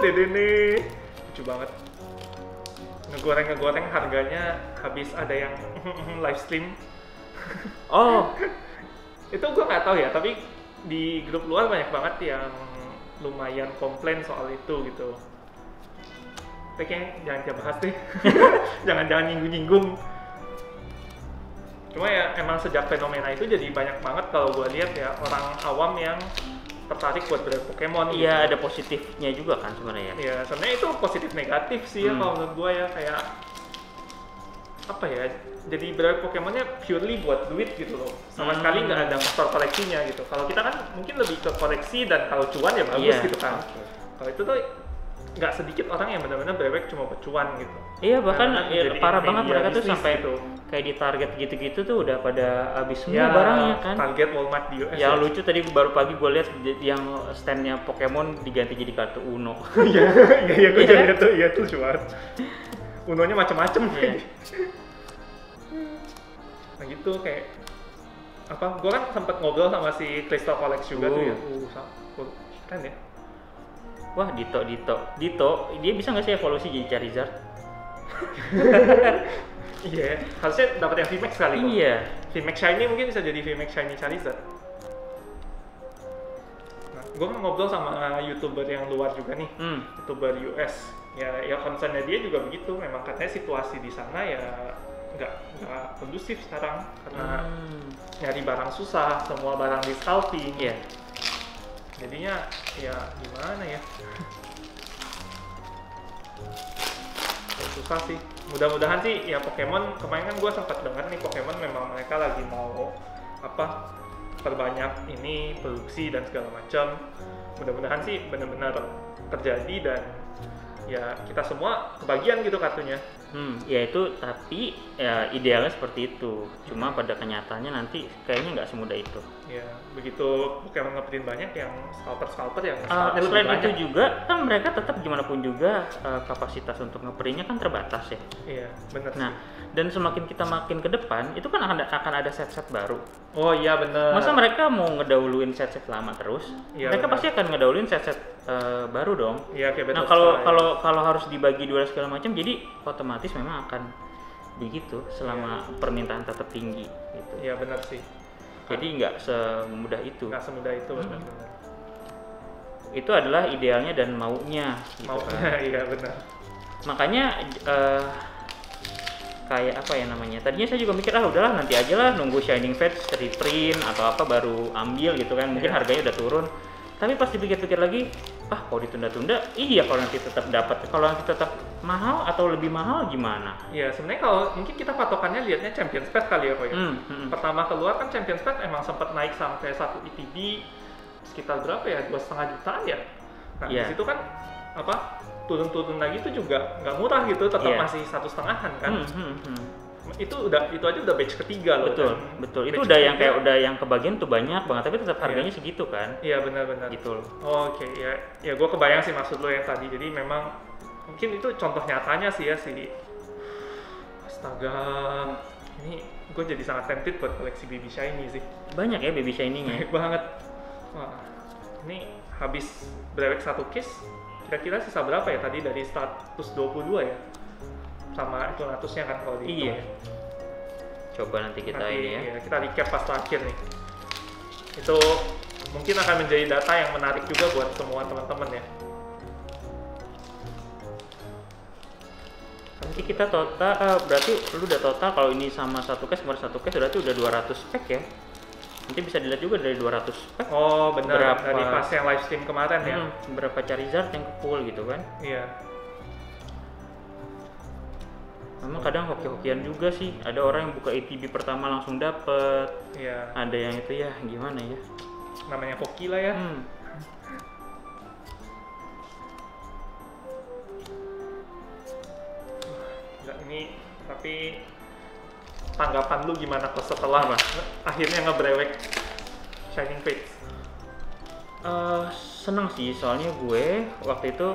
Dede nih, lucu banget. Ngegoreng harganya habis ada yang live stream. Oh, Itu gue nggak tahu ya, tapi di grup luar banyak banget yang lumayan komplain soal itu gitu. Tapi kayaknya jangan kita bahas deh. jangan nyinggung-nyinggung. Cuma ya emang sejak fenomena itu jadi banyak banget kalau gue lihat ya orang awam yang tertarik buat bermain Pokemon. iya gitu. ada positifnya juga kan sebenarnya. Ya sebenarnya itu positif negatif sih ya kalau menurut gue ya, kayak apa ya, jadi bermain Pokemonnya purely buat duit gitu loh, sama sekali nggak ada faktor koleksinya gitu. Kalau kita kan mungkin lebih ke koleksi dan kalau cuan ya bagus Iya. gitu kan. Kalau itu tuh nggak sedikit orang yang benar-benar brewek cuma pecuan gitu. Iya, bahkan parah banget mereka tuh sampai gitu. kayak di Target gitu-gitu tuh udah pada habis semua barangnya kan. Target, Walmart di US. Ya lucu tadi baru pagi gue lihat yang standnya Pokemon diganti jadi kartu Uno. Iya, gue juga lihat tuh, iya tuh cuma Unonya macam-macam. Iya. Nah gitu kayak apa? Gue kan sempat ngobrol sama si Crystal Colex juga tuh ya. Keren ya. Wah, Dito, dia bisa nggak sih evolusi jadi Charizard? Iya, harusnya dapat yang VMAX kali kok. Iya. VMAX Shiny mungkin bisa jadi VMAX Shiny Charizard. Nah, gue ngobrol sama YouTuber yang luar juga nih, YouTuber US. Ya concernnya dia juga begitu. Memang katanya situasi di sana ya nggak kondusif sekarang karena nyari barang susah, semua barang di scalping. Iya. Jadinya ya gimana ya? Susah sih. Mudah-mudahan sih ya Pokemon, kemarin kan gue sempat dengar nih Pokemon memang mereka lagi mau perbanyak ini produksi dan segala macam. Mudah-mudahan sih benar-benar terjadi dan ya kita semua kebagian gitu kartunya. Ya itu, tapi ya idealnya seperti itu. Cuma pada kenyataannya nanti kayaknya nggak semudah itu. Ya begitu Pokemon ngeprint banyak yang scalper yang selain itu juga kan mereka tetap gimana pun juga kapasitas untuk ngeprintnya kan terbatas ya. Iya benar. Nah dan semakin kita makin ke depan itu kan akan ada set-set baru. Oh iya benar. Masa mereka mau ngedahuluin set-set lama terus? Ya, mereka pasti akan ngedahuluin set-set baru dong. Iya kayak nah kalau harus dibagi dua segala macam, jadi otomatis memang akan begitu selama permintaan tetap tinggi gitu. Iya benar sih. Jadi nggak semudah itu. Nggak semudah itu benar. Itu adalah idealnya dan maunya. Gitu kan. Iya benar. Makanya kayak apa ya namanya? Tadinya saya juga mikir udahlah nanti aja lah nunggu Shining Fates reprint atau apa baru ambil gitu kan. Mungkin harganya udah turun. Tapi pas dipikir-pikir lagi, kalau ditunda-tunda, iya kalau nanti tetap dapat, kalau nanti tetap mahal atau lebih mahal gimana? Ya sebenarnya kalau mungkin kita patokannya lihatnya Champions Pack kali ya kok ya. Pertama keluar kan Champions Pack emang sempat naik sampai 1 ETB sekitar berapa ya, 2,5 jutaan ya. Nah di situ kan turun-turun lagi itu juga nggak murah gitu, tetap masih 1,5-an kan. Itu aja udah batch ketiga loh. Betul. Itu udah yang kayak udah yang kebagian tuh banyak banget, tapi tetap harganya segitu kan. Iya benar-benar. Gitu loh. Oke, ya gue kebayang sih maksud lo yang tadi. Jadi memang mungkin itu contoh nyatanya sih ya astaga, ini gue jadi sangat tempted buat koleksi Baby Shiny sih. Banyak ya Baby Shiny-nya. Banyak banget. Wah, ini habis brewek 1 case, kira-kira sisa berapa ya tadi dari 122 ya? Sama itu ratusnya kan kalau dihitung. Iya. Coba nanti kita ini ya. Iya, kita recap pas terakhir nih. Itu mungkin akan menjadi data yang menarik juga buat semua teman-teman ya. Nanti kita total, berarti lu udah total kalau ini sama satu case berarti udah 200 pack ya. Nanti bisa dilihat juga dari 200 pack. Oh benar, dari pas yang live stream kemarin ya. Berapa Charizard yang kepul gitu kan. Iya. Memang kadang hoki-hokian juga sih. Ada orang yang buka ATB pertama langsung dapet. Iya. Ada yang itu ya gimana ya? Namanya hoki lah ya. Ini tapi tanggapan lu gimana kok setelah akhirnya ngebrewek Shining Fates? Seneng sih, soalnya gue waktu itu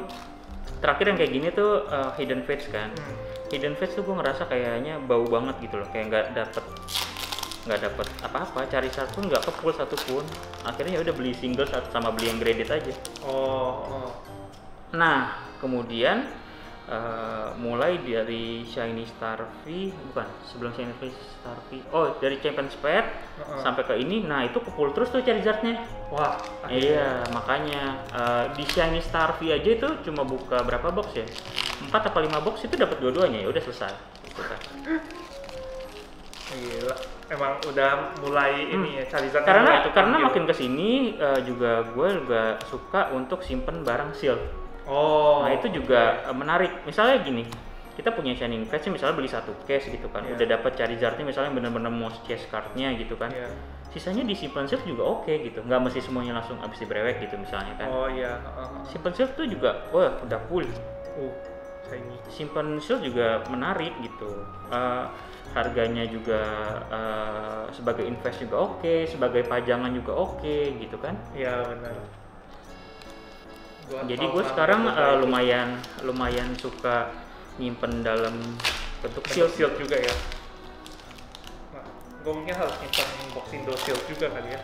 terakhir yang kayak gini tuh Hidden Fates kan. Hidden Fates tuh gue ngerasa kayaknya bau banget gitu loh, kayak nggak dapet apa-apa, cari satu nggak kepul satu pun. Akhirnya ya udah beli single sama beli yang graded aja. Nah kemudian mulai dari Shiny Starfy, sebelum Shiny Starfy, dari Champions Pack sampai ke ini, nah itu kepul terus tuh Charizardnya. Wah, iya makanya di Shiny Starfy aja itu cuma buka berapa box ya? 4 atau 5 box itu dapat dua-duanya, ya udah selesai. Gila, emang udah mulai ini ya Charizard. Karena makin kesini juga gue juga suka untuk simpen barang shield. Nah itu juga menarik. Misalnya gini, kita punya Shining Crest misalnya beli satu case gitu kan, udah dapat Charizardnya misalnya benar-benar most chase cardnya gitu kan, sisanya disimpan shield juga oke gitu, nggak mesti semuanya langsung habis dibrewek gitu misalnya kan. Simpan shield tuh juga udah full. Shiny. Simpan shield juga menarik gitu, harganya juga sebagai invest juga oke, sebagai pajangan juga oke gitu kan. Iya benar. Jadi gue sekarang lumayan suka nyimpen dalam bentuk shield juga ya. Nah, gue mungkin harus nyimpen box Indo shield juga kali ya.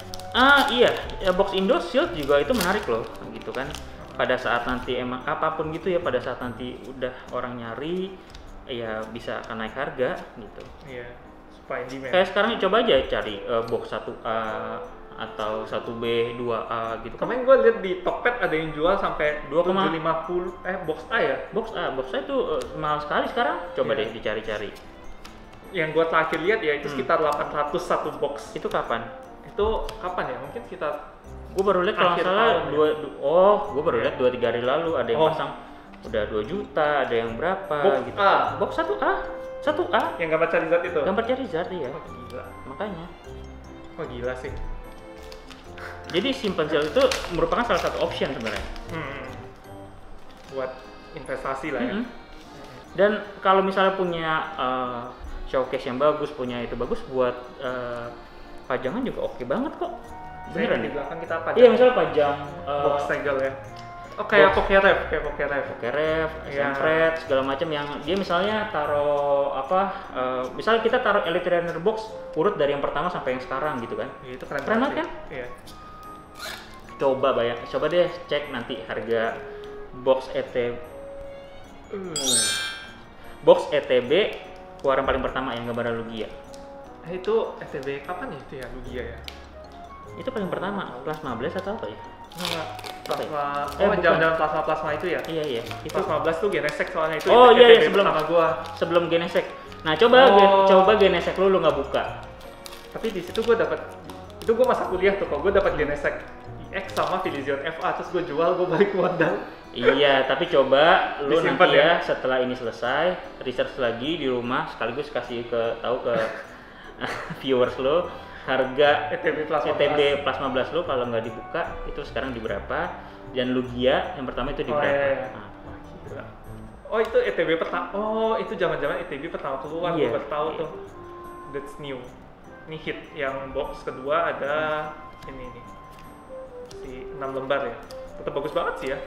Iya, ya box Indo shield juga itu menarik loh gitu kan. Pada saat nanti emang apapun gitu ya, pada saat nanti udah orang nyari ya bisa akan naik harga gitu. Iya, supply and demand. Kayak sekarang coba aja cari box 1A atau 1B, 2A gitu. Kemarin gue lihat di Tokped ada yang jual sampai 2,50 box A ya? Box A itu mahal sekali sekarang. Coba deh dicari-cari. Yang gue terakhir lihat ya itu sekitar 800 satu box. Itu kapan? Itu kapan ya? Mungkin sekitar gue baru lihat kalau nggak salah gue baru lihat 2-3 hari lalu ada yang pasang udah 2 juta, ada yang berapa box gitu. A. Box 1A. Yang gambar Charizard itu? Gambar Charizard ya. Gila. Makanya. Gila sih. Jadi simpan shield itu merupakan salah satu option sebenarnya. Buat investasi lah ya. Dan kalau misalnya punya showcase yang bagus, punya itu bagus buat pajangan juga oke banget kok. Beneran di belakang kita pajang. Iya, misalnya pajang box segel ya. Kayak Pokeref, Sempret, segala macam yang dia misalnya taruh misalnya kita taruh Elite Trainer box urut dari yang pertama sampai yang sekarang gitu kan. Ya, itu keren banget kan? Iya. Coba deh cek nanti harga box box ETB keluaran paling pertama yang gambar Lugia. Itu ETB kapan itu ya Lugia ya? Itu paling pertama, plasma blast atau apa ya? Enggak, plasma. Jam-jam plasma itu ya? Iya. Itu plasma blast tuh Genesect soalnya itu. Iya, sebelum Genesect. Nah, coba Genesect lu nggak buka. Tapi di situ gue dapat itu gue masa kuliah tuh kok gue dapat Genesect X sama Virizion FA terus gue jual, gue balik modal. Iya, tapi coba lu disimpan nanti ya setelah ini selesai research lagi di rumah sekaligus kasih tahu ke viewers lo harga ETB Plasma Blast lo kalau nggak dibuka itu sekarang di berapa, dan Lugia yang pertama itu di berapa. Iya. Nah. Itu ETB pertama. Itu zaman-zaman ETB pertama keluar, gue baru tahu tuh. That's new. Ini hit yang box kedua ada ini si 6 lembar ya. Tetap bagus banget sih ya.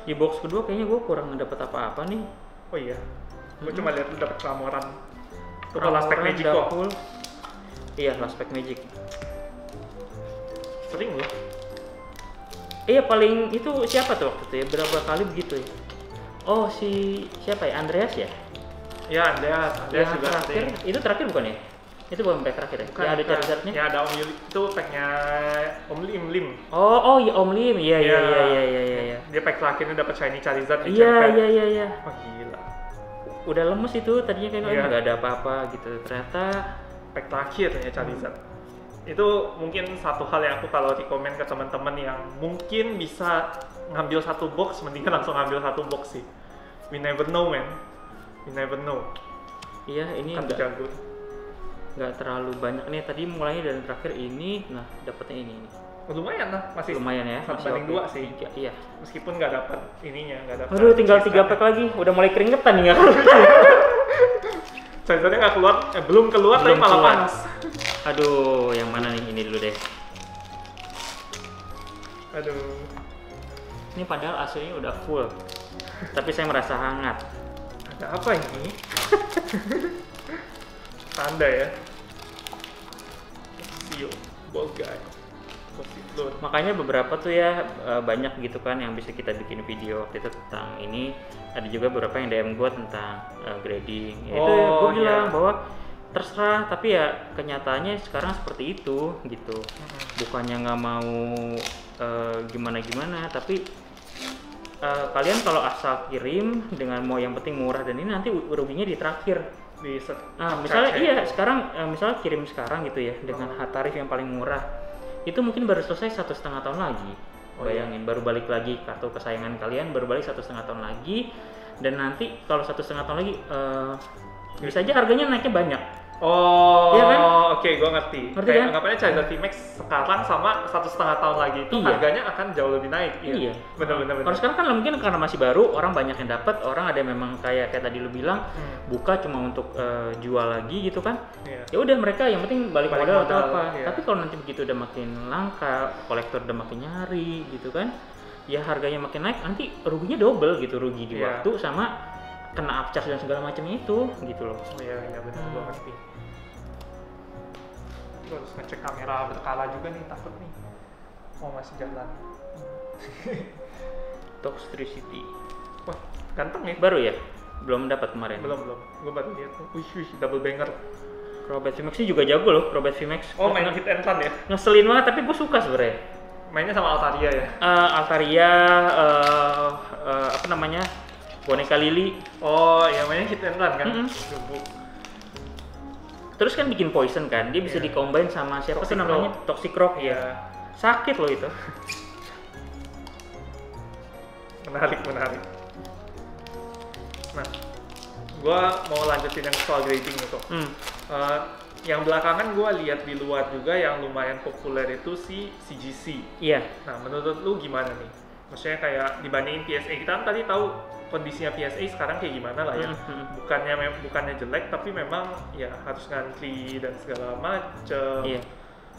Di box kedua kayaknya gue kurang dapet apa-apa nih. Oh iya. Gue cuma lihat lu dapet Clamoran. Itu Last Pack Magic kok. Iya, Last Pack Magic. Sering loh. Iya, paling itu siapa tuh waktu itu ya? Berapa kali begitu ya? Oh, siapa ya? Andreas ya? Ya, Andreas juga terakhir. Itu terakhir bukan ya? Itu bukan pack terakhir ya? Ya ada Charizardnya? Ya ada itu packnya Om Lim. Oh iya Om Lim, iya. Dia pack terakhirnya dapat shiny Charizard di Iya. Wah gila. Udah lemes itu tadinya kayak nggak ada apa-apa gitu. Ternyata pack terakhir ya Charizard. Itu mungkin satu hal yang aku kalau rekomen ke teman-teman yang mungkin bisa ngambil satu box, mendingan langsung ngambil satu box sih. We never know man. We never know. Iya ini nggak terlalu banyak nih, tadi mulainya dari terakhir ini, nah dapatnya ini. Lumayan lah, masih lumayan ya, masih banding 2 sih. Iya. Meskipun nggak dapat ininya, nggak dapat. Aduh, tinggal 3 pack lagi, udah mulai keringetan nih nggak? Charizardnya nggak keluar, belum keluar tapi malah panas. Aduh, yang mana nih? Ini dulu deh. Aduh. Ini padahal aslinya udah full, tapi saya merasa hangat. Ada apa ini? Tanda ya. Sio, ball guy. Makanya beberapa tuh ya banyak gitu kan yang bisa kita bikin video waktu itu tentang ini. Ada juga beberapa yang DM gue tentang grading. Ya, itu gue bilang bahwa terserah, tapi ya kenyataannya sekarang seperti itu gitu. Bukannya nggak mau gimana-gimana, tapi kalian kalau asal kirim dengan mau yang penting murah dan ini nanti ruginya di terakhir. Misalnya sekarang misalnya kirim sekarang gitu ya dengan tarif yang paling murah, itu mungkin baru selesai 1,5 tahun lagi. Bayangin, baru balik lagi kartu kesayangan kalian, baru balik 1,5 tahun lagi, dan nanti kalau 1,5 tahun lagi bisa aja harganya naiknya banyak. Oh, iya kan? Oke, gue ngerti. Kan? Kayak anggapannya Charizard VMAX sekarang sama 1,5 tahun lagi itu harganya akan jauh lebih naik. Iya. Benar. Kalau sekarang kan mungkin karena masih baru, orang banyak yang dapat, orang ada yang memang kayak tadi lu bilang buka cuma untuk jual lagi gitu kan. Ya udah mereka yang penting balik modal atau apa. Tapi kalau nanti begitu udah makin langka, kolektor udah makin nyari gitu kan, ya harganya makin naik, nanti ruginya double gitu, rugi di waktu sama kena upcharge dan segala macamnya itu gitu loh. Iya benar, gue ngerti. Gue harus ngecek kamera berkala juga nih, takut nih masih jalan. Toxtricity. Wah, ganteng nih. Baru ya? Belum dapat kemarin? Belum. Gue baru lihat tuh. Wih, double banger. Crobat VMAX sih juga jago loh, Crobat VMAX. Main hit and run ya? Ngeselin banget, tapi gue suka sebenarnya. Mainnya sama Altaria ya? Altaria, apa namanya? Boneka Lily. Oh, ya mainnya hit and run kan? Terus kan bikin poison kan, dia bisa di-combine sama siapa tuh namanya? Toxicroak ya. Sakit loh itu. Menarik. Nah, gua mau lanjutin yang soal grading itu. Yang belakangan gua lihat di luar juga yang lumayan populer itu si CGC. Iya. Nah, menurut lu gimana nih? Maksudnya kayak dibandingin PSA, kita kan tadi tahu kondisinya PSA sekarang kayak gimana lah ya. Bukannya jelek, tapi memang ya harus ngantri dan segala macem. Iya.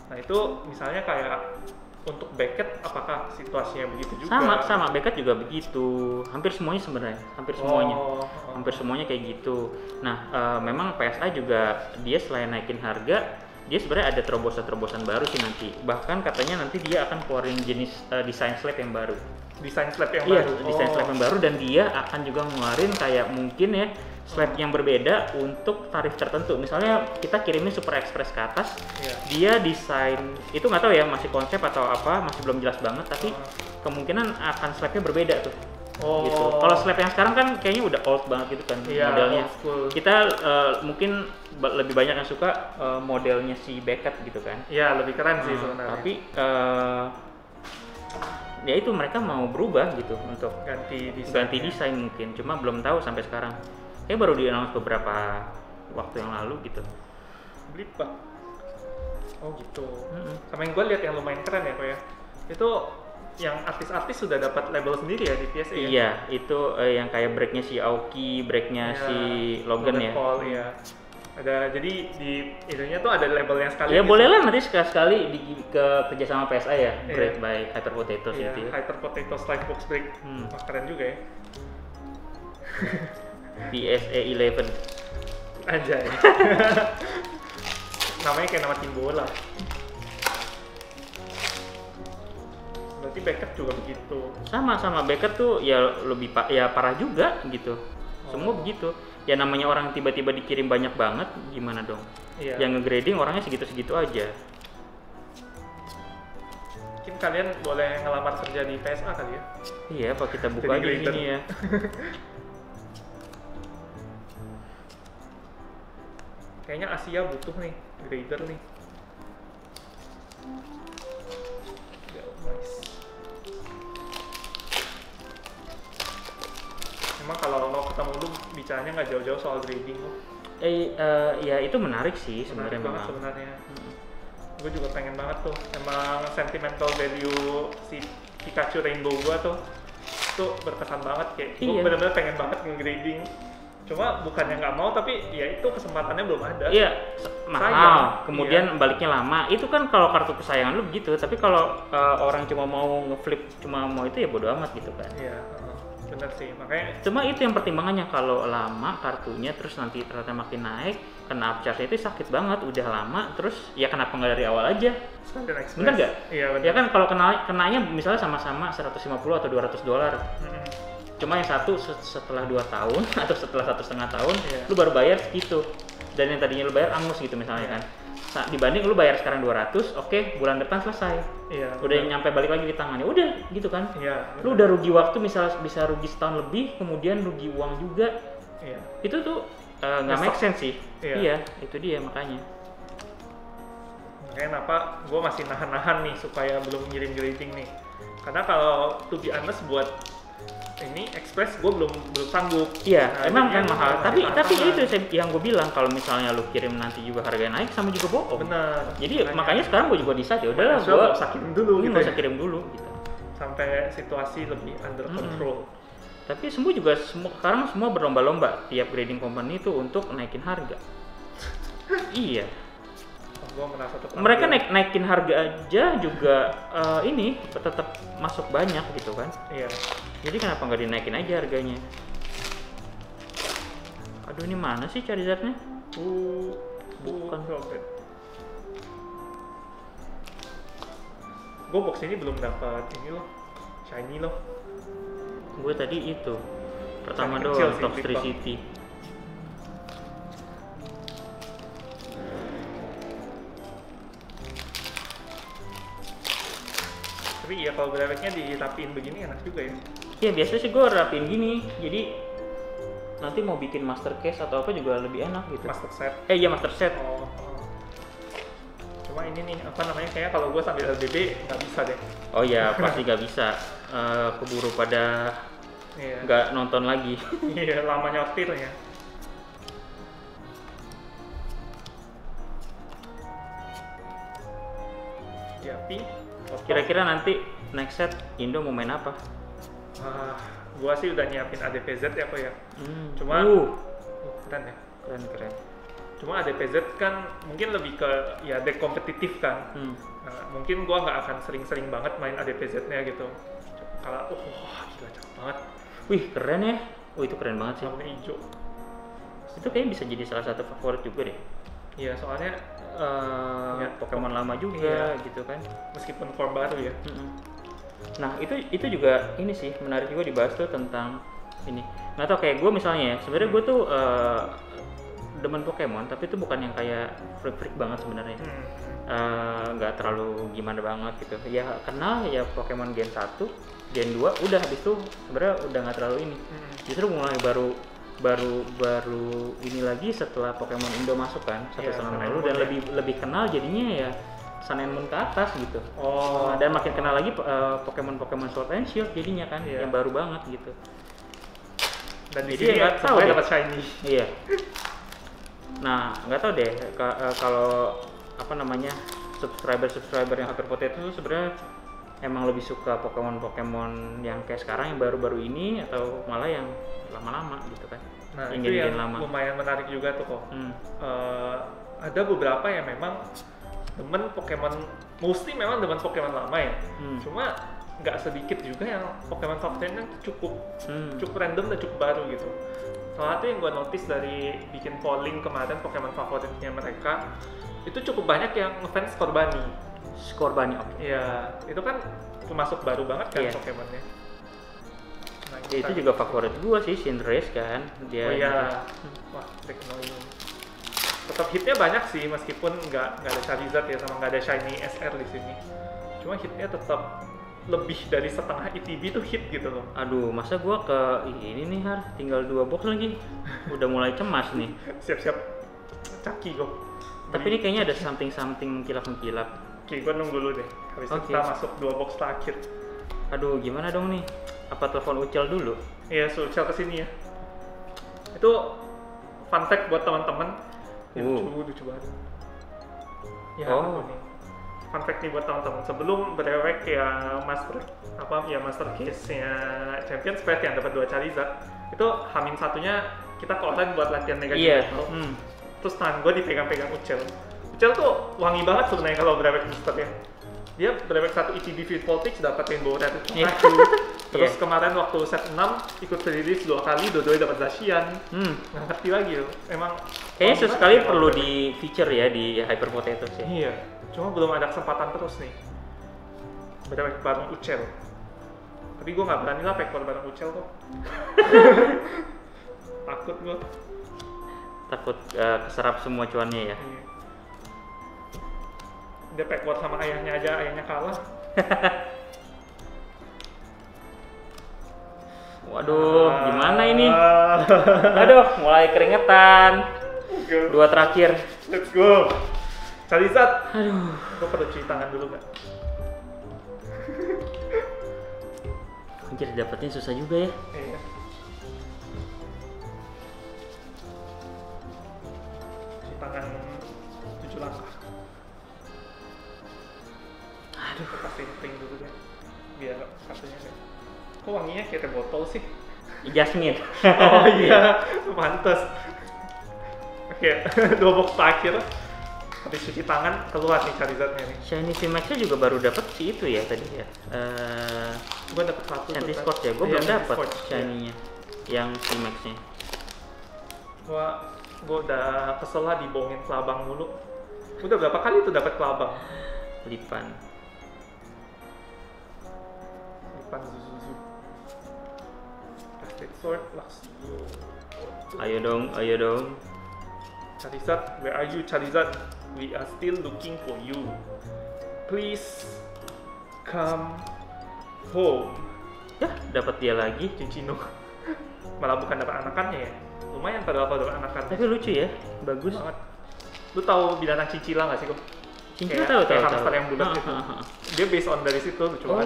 Nah itu misalnya kayak untuk Beckett apakah situasinya begitu juga? Sama Beckett juga begitu. Hampir semuanya sebenarnya, hampir semuanya kayak gitu. Nah, memang PSA juga dia selain naikin harga, dia sebenarnya ada terobosan baru sih nanti. Bahkan katanya nanti dia akan keluarin jenis desain slab yang baru. Desain slab yang baru? Iya, desain slab yang baru, dan dia akan juga ngeluarin kayak mungkin ya slab yang berbeda untuk tarif tertentu. Misalnya kita kirimin Super Express ke atas, dia desain itu nggak tahu ya, masih konsep atau apa, masih belum jelas banget, tapi kemungkinan akan slabnya berbeda tuh. Gitu. Kalau slab yang sekarang kan kayaknya udah old banget gitu kan modelnya. Kita mungkin lebih banyak yang suka modelnya si Beckett gitu kan. Iya, lebih keren sih sebenarnya. Tapi ya itu mereka mau berubah gitu untuk ganti desain mungkin, cuma belum tahu sampai sekarang. Kayak baru di-announce beberapa waktu yang lalu gitu. Blip Pak. Oh gitu. Sama yang gue lihat yang lumayan keren ya kok ya. Itu yang artis-artis sudah dapat label sendiri ya di PSA ya? Iya, itu yang kayak breaknya si Aoki, breaknya si Logan ya. Paul, ya. Ada, jadi di itunya tuh ada labelnya sekali. Ya gitu. Boleh lah nanti sekali ke kerjasama PSA ya, break by Hyper Potatoes gitu ya. Hyper Potatoes Livebox Break. Wah, keren juga ya. PSA 11. Anjay. Namanya kayak nama tim bola. Berarti Beckett juga begitu. Sama Beckett tuh ya lebih parah juga gitu. Semua begitu. Ya namanya orang tiba-tiba dikirim banyak banget, gimana dong? Yang nge-grading orangnya segitu-segitu aja. Mungkin kalian boleh ngelamar kerja di PSA kali ya? Iya, apa kita buka aja di sini ya. Kayaknya Asia butuh nih grader nih. Emang kalau lo ketemu lu bicaranya nggak jauh-jauh soal grading lo. Ya itu menarik sih sebenarnya memang. Gue juga pengen banget tuh. Emang sentimental value si Pikachu Rainbow gua tuh berkesan banget, kayak gue bener-bener pengen banget nge-grading. Cuma bukannya nggak mau, tapi ya itu kesempatannya belum ada. Iya, mahal. Kemudian baliknya lama. Itu kan kalau kartu kesayangan lu begitu. Tapi kalau orang cuma mau ngeflip, cuma mau itu ya bodo amat gitu kan. Iya, bener sih. Makanya. Cuma itu yang pertimbangannya, kalau lama kartunya terus nanti ternyata makin naik, kena upcharge itu sakit banget. Udah lama, terus ya kenapa nggak dari awal aja? Bener nggak? Iya bener. Ya kan kalau kenanya misalnya sama-sama 150 atau $200. Cuma yang satu setelah 2 tahun atau setelah 1,5 tahun lu baru bayar segitu, dan yang tadinya lu bayar angus gitu misalnya kan, dibanding lu bayar sekarang 200, oke, bulan depan selesai, udah nyampe balik lagi di tangannya, udah gitu kan. Lu udah rugi waktu, misalnya bisa rugi setahun lebih, kemudian rugi uang juga. Itu tuh nggak make sense sih. Iya, itu dia makanya. Makanya kenapa gue masih nahan-nahan nih supaya belum ngirim grading nih. Karena kalau to be honest buat ini Express gue belum sanggup. Iya, emang kan jadinya mahal. gua Tapi tahan. itu yang gue bilang, kalau misalnya lu kirim nanti juga harganya naik, sama juga bohong. Bener. Jadi makanya sekarang gue juga decide, ya udahlah gue nggak usah kirim dulu gitu. nggak usah kirim dulu gitu. Sampai situasi lebih under control. Tapi sekarang semua berlomba-lomba tiap grading company itu untuk naikin harga. Iya. Gue merasa tetap Mereka naikin harga aja juga ini tetap masuk banyak gitu kan. Iya. Jadi kenapa nggak dinaikin aja harganya? Aduh, ini mana sih Charizard-nya? Bukan Velvet. Gue box ini belum dapat ini loh, shiny loh. Gue tadi itu pertama Shiny kecil doang sih, Top Big 3 Bang. City. Tapi ya kalau Breveknya dirapiin begini enak juga ya. Ya biasanya sih gue rapiin gini, jadi nanti mau bikin master case atau apa juga lebih enak gitu. Master set. Iya, master set. Oh. Cuma ini nih apa namanya, kayaknya kalau gue sambil LDB nggak bisa deh. Oh ya, pasti nggak bisa. Keburu pada Iya. nggak nonton lagi. Iya, lama nyotirnya. Yapi. Kira-kira nanti next set Indo mau main apa? Gua sih udah nyiapin ADPZ ya kok ya. Cuma keren ya. Keren. Cuma ADPZ kan mungkin lebih ke ya deck kompetitif kan. Nah, mungkin gua nggak akan sering-sering banget main ADPZ-nya gitu. Kalau gila cakep banget. Wih, keren ya. Itu keren banget sih. Warna hijau. Itu kayaknya bisa jadi salah satu favorit juga deh. Iya, soalnya Pokemon lama juga iya. gitu kan. Meskipun form baru ya. Nah, itu juga ini sih menarik juga dibahas tuh tentang ini. Nggak tau, kayak gue misalnya ya, sebenarnya gue tuh demen Pokemon, tapi itu bukan yang kayak freak banget sebenarnya. Nggak terlalu gimana banget gitu. Ya kenal ya Pokemon Gen 1, Gen 2, udah habis itu sebenarnya udah nggak terlalu ini. Justru mulai baru ini lagi setelah Pokemon Indo masuk kan, satu tahun lalu, dan lebih kenal jadinya ya Sun and Moon ke atas gitu. Dan makin kenal lagi Pokemon Sword and Shield jadinya kan, yang baru banget gitu. Dan jadi nggak tahu dapat shiny. Iya. Nah, nggak tahu deh kalau apa namanya subscriber yang Hyper Potato itu sebenarnya emang lebih suka Pokemon yang kayak sekarang yang baru-baru ini atau malah yang lama-lama gitu kan. Nah, yang itu yang lama. lumayan menarik juga tuh kok. Ada beberapa yang memang demen Pokemon, mostly memang demen Pokemon lama ya. Cuma nggak sedikit juga yang Pokemon favoritnya cukup random dan cukup baru gitu. Salah satu yang gue notice dari bikin polling kemarin Pokemon favoritnya mereka, itu cukup banyak yang ngefans Scorbunny, oke. Iya, itu kan termasuk baru banget kan Pokemonnya. Nah, ya, itu juga favorit gua sih, Cinderace kan. Dia wah, teknologi. Tetap hitnya banyak sih, meskipun nggak ada Charizard ya, sama nggak ada Shiny SR di sini. Cuma hitnya tetap lebih dari setengah ETB tuh hit gitu loh. Aduh, masa gua ke ini nih Har, tinggal 2 box lagi. Udah mulai cemas nih. Siap-siap caki kok. Tapi ini kayaknya ada something mengkilap. Oke, gue nunggu dulu deh. Habis itu kita masuk 2 box terakhir. Aduh, gimana dong nih? Apa telepon Ucel dulu? Iya, Ucel kesini ya. Itu fun fact buat teman-teman. Lucu banget. Ya, nih. Fun fact nih buat teman-teman. Sebelum Brewek ya Master Case-nya Champion Spread yang dapat 2 Charizard, itu Hamin satunya kita ke online buat latihan Mega Battle. Terus tangan gue dipegang-pegang Ucel. Ucel tuh wangi banget sebenarnya kalau Brewek booster ya. Dia Brewek 1 ETB Field Voltage dapat Rainbow Red Pikachu. Terus kemarin waktu set 6 ikut rilis 2 kali, dua-duanya dapat Zacian. Nggak ngerti lagi loh. Emang kayaknya sesekali perlu di feature ya di Hyper Potato ya. Iya, cuma belum ada kesempatan terus nih. Brewek bareng Ucel. Tapi gue nggak berani lah pack bareng Ucel kok. Takut gue. Takut keserap semua cuannya ya. Iya. Dia backward sama ayahnya aja, ayahnya kalah. Waduh, gimana ini? Aduh, mulai keringetan. 2 terakhir. Let's go. Charizard. Aduh. Gue perlu cuci tangan dulu nggak? Anjir, dapetin susah juga ya. Iya. Cuci tangan 7 langkah. Aduh. Gue pastiin pink dulu deh. Biar kartunya deh. Kok wanginya kayak teh botol sih? Jasmine. Oh iya, pantas. Oke, 2 box terakhir. Habis cuci tangan, keluar nih Charizardnya nih. Shiny VMAX-nya juga baru dapet sih itu ya tadi ya. Gue dapet 1 Shanty tuh. Sport ya, gue belum dapet Sport, shiny-nya. Yang VMAX-nya. Gue udah kesel lah dibohongin kelabang mulu. Udah berapa kali tuh dapat kelabang? Lipan. Lipan Zuzuzu. Plastic Sword, Luxio. Ayo dong. Charizard, where are you Charizard? We are still looking for you. Please come home. Ya, dapat dia lagi. Cincino. Malah bukan dapat anakannya ya. Lumayan padahal kalau dapat anakan. Tapi lucu ya, bagus. Banget. Lu tahu binatang cincila nggak sih kok? Cincin Kayak tahu. hamster yang bulat gitu. Dia based on dari situ lucu banget.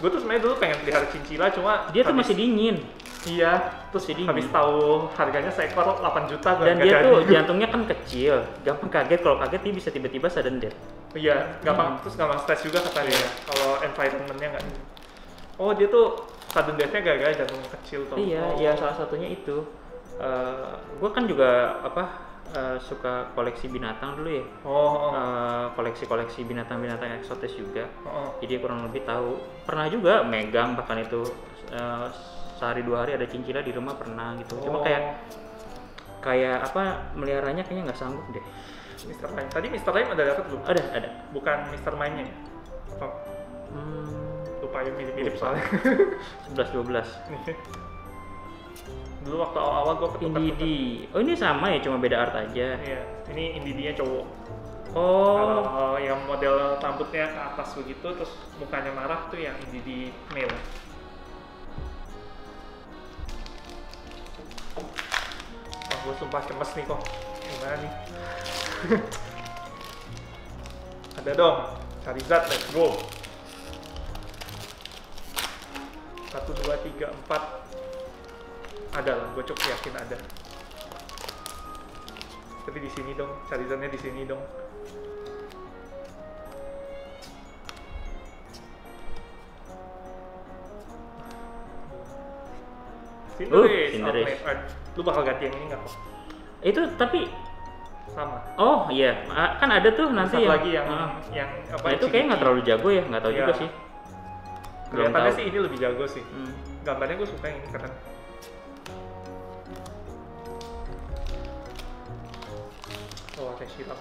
Gue tuh sebenarnya dulu pengen pelihara cincila cuma Dia tuh masih dingin. Iya, terus Masih dingin. habis tahu harganya seekor 8 juta gua Dan nggak dia jadi. tuh jantungnya kan kecil, gampang kaget. Kalau kaget dia bisa tiba-tiba sudden death. Iya, gampang terus gampang stres juga katanya kalau environmentnya nggak. Oh dia tuh sudden death-nya gara-gara jantung kecil tuh. Iya, iya salah satunya itu. Gue kan juga suka koleksi binatang dulu ya. Koleksi binatang-binatang eksotis juga. Jadi kurang lebih tahu. Pernah juga megang bahkan itu sehari 2 hari ada cincila di rumah pernah gitu. Cuma kayak apa meliharanya kayaknya nggak sanggup deh. Mr. Mime. Tadi Mr. Mime ada dapat belum? Ada. Bukan Mr. Mime-nya ya? Oh, lupa ya mirip-mirip soalnya. 11-12. Dulu waktu awal-awal gue ketukar. Indidi. Oh ini sama ya, cuma beda art aja. Iya, ini Indidinya cowok. Oh. Kalau yang model rambutnya ke atas begitu, terus mukanya marah tuh yang Indidi male. Gue sumpah cemes nih kok. Gimana nih? Ada dong, Charizard, let's go. 1, 2, 3, 4. Ada lah, gue cukup yakin ada. Tapi di sini dong, Charizardnya di sini dong. Cinderace. Lu bakal ganti yang ini nggak kok? Itu tapi Sama. oh iya, kan ada tuh nanti Satu yang lagi yang apa? nah, itu kayaknya nggak terlalu jago ya, nggak tahu Iya. juga sih. Belum Kelihatannya tahu. sih ini lebih jago sih. Hmm. Gambarnya gue suka yang ini kan. Oh, ada siram.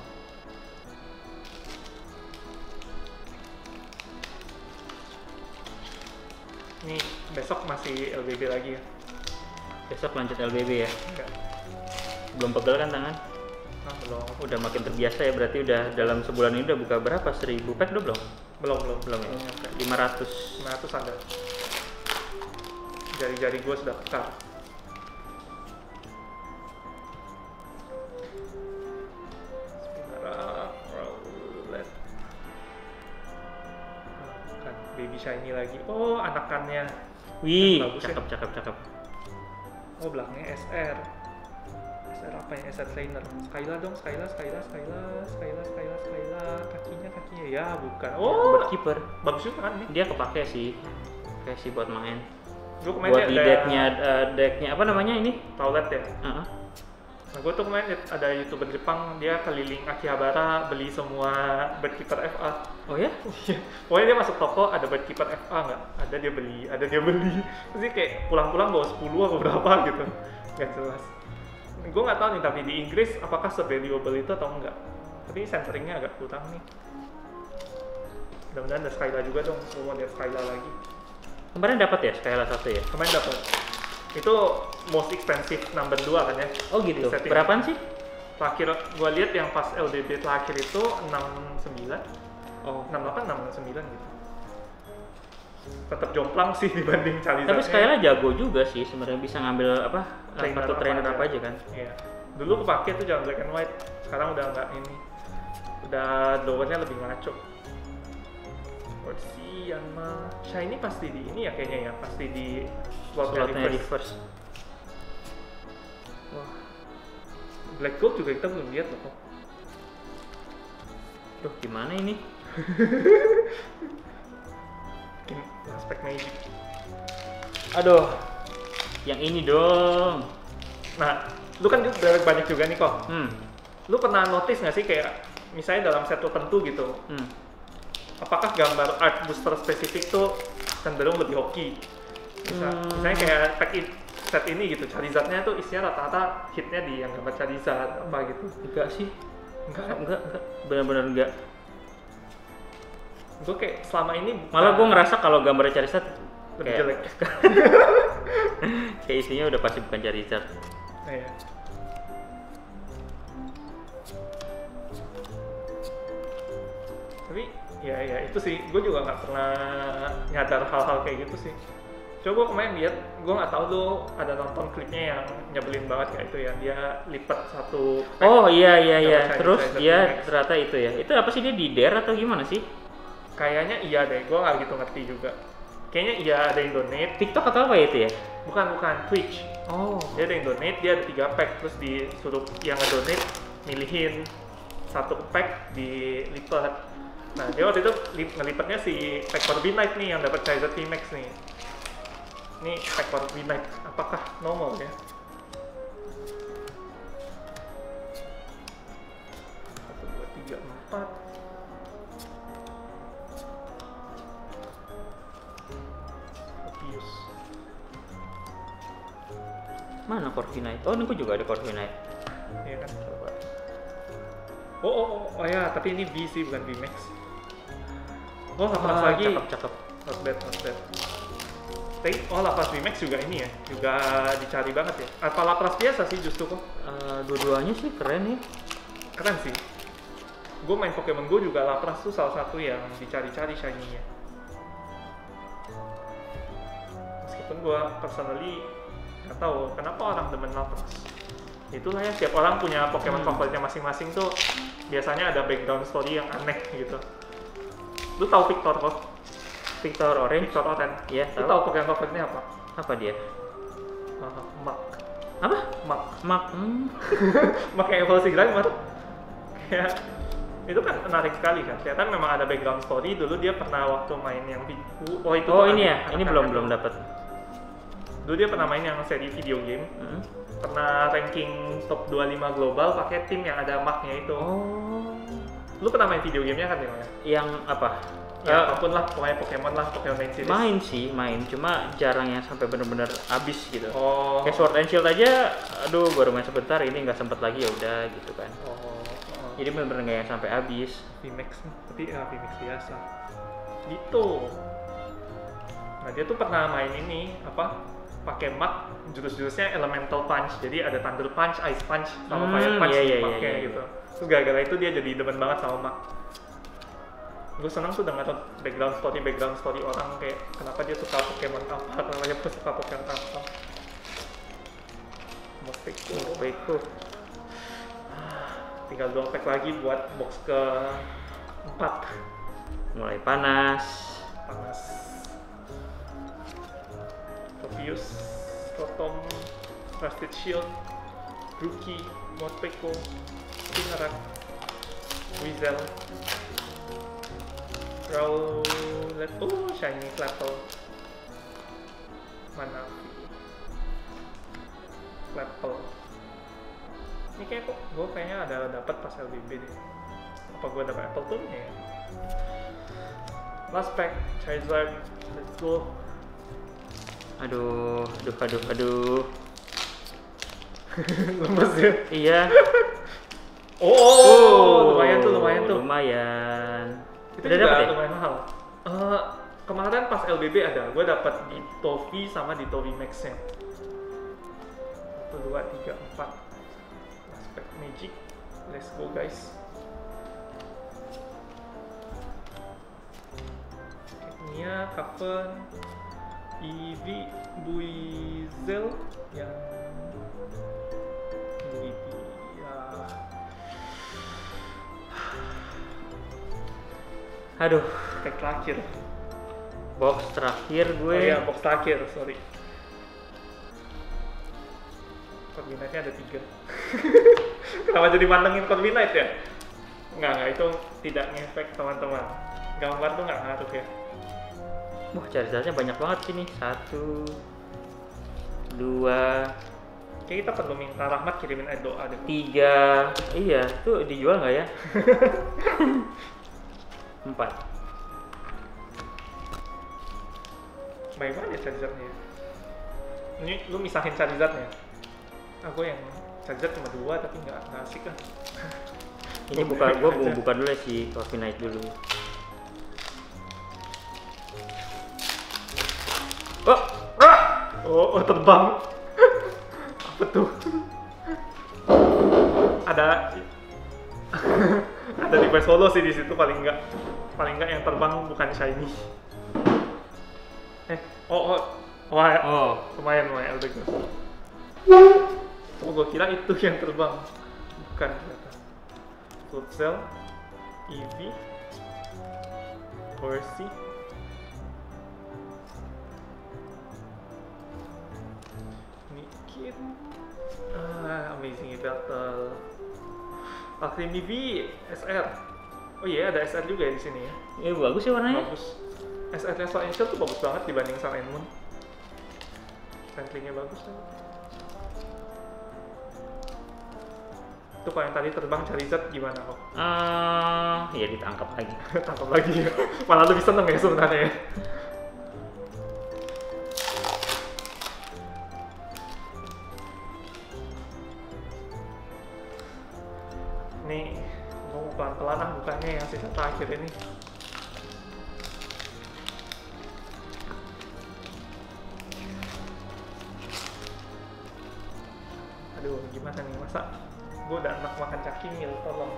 Ini besok masih LBB lagi ya? Besok lanjut LBB ya. Enggak. Belum pegel kan tangan? Nah, belum. Udah makin terbiasa ya, berarti udah dalam sebulan ini udah buka berapa? 1000 pack udah belum? Belum ya. nyampe. 500. 500 ada. Jari-jari gue sudah pekar. Bukan baby shiny lagi. Oh, anakannya. Wih, Bagus ya. cakep. Oh, belakangnya SR. SR apa ya? SR trainer. Skyla dong, Skyla. Kakinya. Ya, bukan. Oh, Buat keeper. bagus juga kan nih. Dia kepake sih. Kayak sih buat main. Gue kemarin Buat di ada decknya apa namanya ini? Paulet ya. Heeh. Nah, gue tuh kemarin liat ada YouTuber Jepang, dia keliling Akihabara beli semua Birdkeeper FA. Oh ya? Iya. Pokoknya dia masuk toko, ada Birdkeeper FA nggak? Ada dia beli. Terus dia kayak pulang-pulang bawa 10 atau berapa gitu. Nggak jelas. Gue nggak tahu nih, tapi di Inggris apakah se-valuable itu atau enggak. Tapi centeringnya agak kurang nih. Mudah-mudahan ada Skyla juga dong, gue mau lihat Skyla lagi. Kemarin dapat ya Skyla 1 ya? Kemarin dapat. Itu most expensive number 2 kan ya? Oh gitu. Di setting. Berapaan sih? Terakhir gue lihat yang pas LDB terakhir itu 69. Oh. 68, 69 gitu. Tetap jomplang sih dibanding Charizard. Tapi Skyla jago juga sih sebenarnya, bisa ngambil apa? Trainer Kartu trainer apa apa aja kan? Iya. Dulu kepake tuh jangan black and white. Sekarang udah nggak ini. Udah lowernya lebih ngaco. Versi Yanma Shiny pasti di ini ya kayaknya ya, pasti di slotnya reverse. Wah, Black Gold juga kita belum lihat loh. Duh, gimana ini? Aspect Magic. Aduh, yang ini dong. Nah, lu kan udah banyak juga nih kok. Lu pernah notice nggak sih kayak misalnya dalam set tertentu gitu, apakah gambar art booster spesifik tuh cenderung lebih hoki? Misalnya kayak pack set ini gitu, Charizard-nya tuh isinya rata-rata hitnya di yang gambar Charizard apa gitu. Enggak sih. Enggak. Benar-benar enggak. Gue kayak selama ini malah gue ngerasa kalau gambar Charizard lebih jelek. Kayak isinya udah pasti bukan Charizard. Iya. Tapi ya itu sih, gue juga nggak pernah nyadar hal-hal kayak gitu sih. Coba gue kemarin lihat, gue nggak tahu lo ada nonton klipnya yang nyebelin banget kayak itu ya, dia lipat satu pack. Oh iya. Terus dia ternyata itu ya. Itu apa sih, dia di dare atau gimana sih? Kayaknya iya deh, gue nggak gitu ngerti juga. Kayaknya iya, ada yang donate. TikTok atau apa ya itu ya? Bukan, Twitch. Oh. Dia ada yang donate, dia ada 3 pack, terus disuruh yang nge-donate milihin satu pack dilipat. Nah, dia waktu itu ngelipatnya si pack Corviknight nih yang dapat Charizard VMAX nih. Ini pack Corviknight, apakah normal ya? 1, 2, 3, 4. Mana Corviknight? Oh, ini gue juga ada Corviknight. Iya kan, coba. Oh ya, tapi ini B sih, bukan VMAX. Oh, Lapras lagi. Cakep. Not bad. Lapras VMAX juga ini ya, juga dicari banget ya. Apa Lapras biasa sih justru kok? Dua-duanya sih keren ya. Keren sih. Gue main Pokemon Go juga Lapras tuh salah satu yang dicari-cari shiny-nya. Meskipun gue personally nggak tahu kenapa orang demen Lapras. Itulah ya, setiap orang punya Pokemon favoritnya masing-masing tuh biasanya ada background story yang aneh gitu. Lu tahu Victor kok? Victor Orange? Victor Orange. Iya, Lu tahu Pokemon favoritnya apa? Apa dia? Mach. Apa? Mach. Mach kayak evolusi Glamour. Kayak itu kan menarik sekali kan. Ternyata memang ada background story. Dulu dia pernah waktu main yang itu. Oh ini ya? Ini belum dapat. Dulu dia pernah main yang seri video game. Pernah ranking top 25 global pakai tim yang ada Mach-nya itu. Oh. Lu pernah main video gamenya kan ya? Yang apa? Ya apapun lah, pokoknya Pokemon main series. Main, cuma jarang yang sampai bener-bener abis gitu. Oh. Kayak Sword and Shield aja, aduh baru main sebentar, ini nggak sempet lagi ya udah gitu kan. Jadi bener-bener nggak yang sampai abis. VMAX, tapi VMAX biasa. Gitu. Nah dia tuh pernah main ini pakai Mach, jurus-jurusnya Elemental Punch, jadi ada Thunder Punch, Ice Punch, sama Fire Punch dipakai gitu. Terus gara-gara itu dia jadi demen banget sama Mach. Gue seneng tuh denger background story orang kayak kenapa dia suka Pokemon apa, kenapa dia suka Pokemon apa. Mopeko. Tinggal 2 pack lagi buat box ke-4. Mulai panas. Topius, Rotom, Rusted Shield, Rookie, Mopeko, Spinarak, Weasel, Rowlet, shiny Clapple, Manafi, Clapple. Ini kayak gue kayaknya ada dapat pas LBB deh. Apa gue dapat Apple Tune-nya ya? Last pack, Charizard, let's go. Aduh. Lemes ya? Iya. Lumayan tuh. Itu udah juga dapet ya? lumayan mahal. Kemarin pas LBB ada, gue dapat di Tovi sama di Tovi Max-nya. 1, 2, 3, 4. Aspect Magic. Let's go guys. Nia, Kaven, Eevee, Buizel yang Aduh, Pack terakhir. box terakhir gue. Oh iya, box terakhir, sorry. Coordinate-nya ada 3. Kenapa jadi mantengin coordinate ya? Enggak, itu tidak ngefek teman-teman. Gambar tuh nggak ngaruh ya. Wah, Charizard-nya banyak banget sini. 1, 2, Kayak kita perlu minta Rahmat kirimin doa deh. 3. Iya, tuh dijual nggak ya? 4. Baik banget ya Charizard-nya. Ini lu misahin Charizard-nya. Aku yang Charizard cuma 2 tapi nggak asik kan. Ini buka dulu ya si Corviknight dulu. Oh, terbang. Apa tuh? ada di solo sih di situ paling enggak yang terbang bukan shiny. Lumayan Eldegoss. Oh, gue kira itu yang terbang, bukan ternyata. Floatzel, Eevee, Horsey, Nickit, Amazing Battle, Alchemy V, SR. Oh iya, ada SR juga ya di sini ya. Iya, bagus sih warnanya. Bagus. SR-nya Soul Angel tuh bagus banget dibanding Sun and Moon. Handlingnya bagus kan. Itu kalau yang tadi terbang Charizard gimana kok? Ya ditangkap lagi. Tangkap lagi ya. Malah lebih seneng ya sebenarnya ya. Nih, mau pelan-pelan bukanya yang sisa terakhir ini. Aduh, gimana nih, masa gue udah enak makan cakimil, tolong.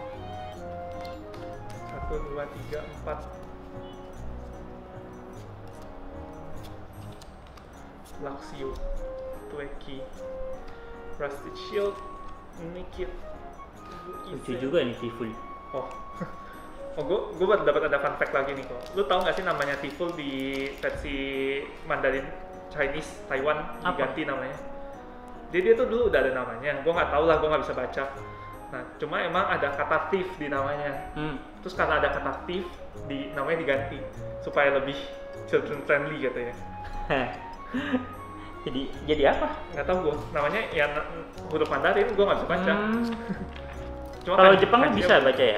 1, 2, 3, 4. Luxio, Tweki, Rusted Shield, Nickit. Lucu juga nih Tiful. Gue baru dapat ada fun fact lagi nih kok. Lu tau gak sih namanya Tiful di versi Mandarin Chinese Taiwan diganti namanya? Dia tuh dulu udah ada namanya, gue nggak tahu lah, gue nggak bisa baca. Nah, cuma emang ada kata thief di namanya. Terus karena ada kata thief, namanya diganti supaya lebih children friendly katanya. jadi apa? Nggak tahu gue, namanya ya huruf Mandarin, gue nggak bisa baca. Cuma kalau Jepang bisa baca ya?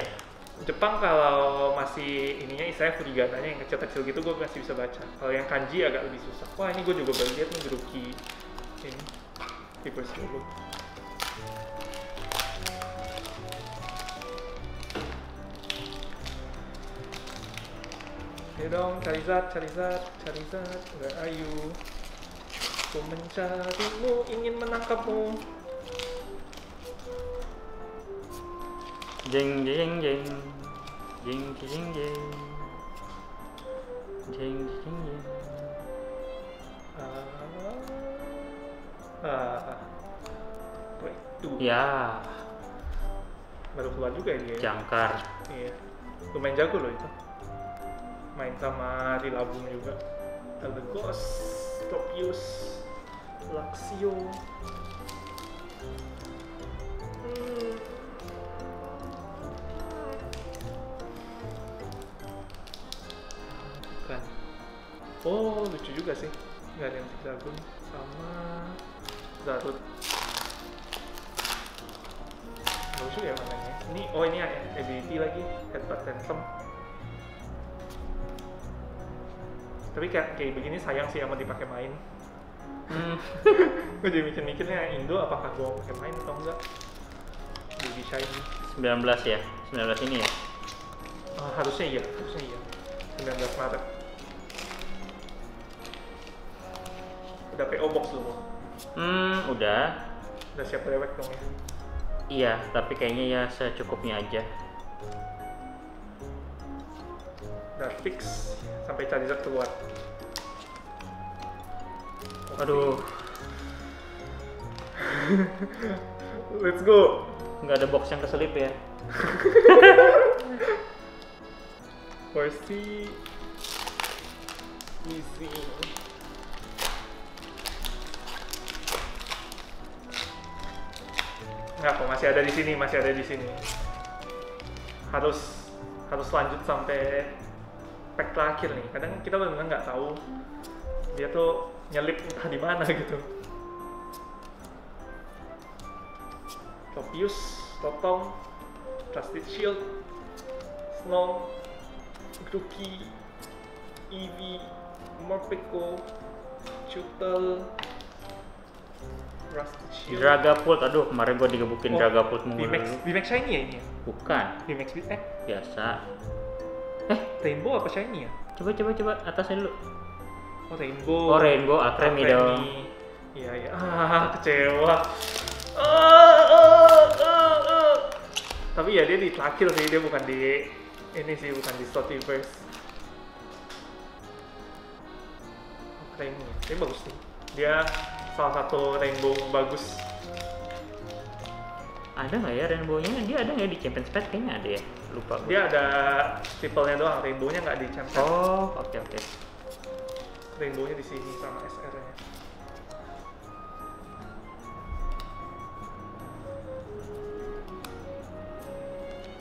Jepang kalau masih ininya istilahnya furigananya yang kecil-kecil gitu gue masih bisa baca. Kalau yang kanji agak lebih susah. Wah, ini gue juga baru lihat nih Grookey ini. Reverse dulu. Ayo dong, Charizard, where are you? Aku mencarimu, ingin menangkapmu. Jeng jeng jeng, jeng jeng jeng, jeng jeng jeng. Ya, baru keluar juga ya dia. Jangkar. Iya, lumayan jago loh itu. Main sama Rillaboom juga. Eldegoss, Tropius, Luxio. Bukan. Oh, lucu juga sih. Nggak ada yang Zigzagoon sama Zarud. Bagus juga ya warnanya. Ini ability lagi, Headbutt Phantom. Tapi kayak begini sayang sih amat dipakai main. Gue jadi mikir-mikirnya Indo apakah gue mau pakai main atau enggak. Baby Shiny 19 ya? 19 ini ya? Harusnya iya 19 Maret. Udah PO box loh. Udah siap rewek dong ya. Iya, tapi kayaknya ya secukupnya aja. Udah fix sampai Charizard keluar. Aduh. Let's go. Nggak ada box yang keselip ya. Percy, easy. Nggak kok, masih ada di sini, harus lanjut sampai pack terakhir nih. Kadang kita benar-benar nggak tahu dia tuh nyelip entah di mana gitu. Tropius, Totong, Trusted Shield, Snow, Grookey, Eevee, Morpeko, Chutel, Rusted Shield, Dragapult, aduh kemarin gua digebukin Dragapult mulu. VMAX Shiny ya ini ya? Bukan. VMAX Biasa. Rainbow apa Shiny ya? Coba atasnya dulu. Oh Rainbow. Oh Rainbow, Akremi dong. Iya. Kecewa. Tapi ya dia di terakhir sih, dia bukan di ini sih, bukan di Stottyverse. Akremi, ini bagus sih. Dia salah satu Rainbow bagus. Ada nggak ya Rainbow-nya? Dia ada nggak di Champions Pack? Kayaknya ada ya. Lupa. Dia ada triple-nya doang, Rainbow-nya nggak di Champions. Oh, oke. Rainbow-nya di sini sama SR-nya.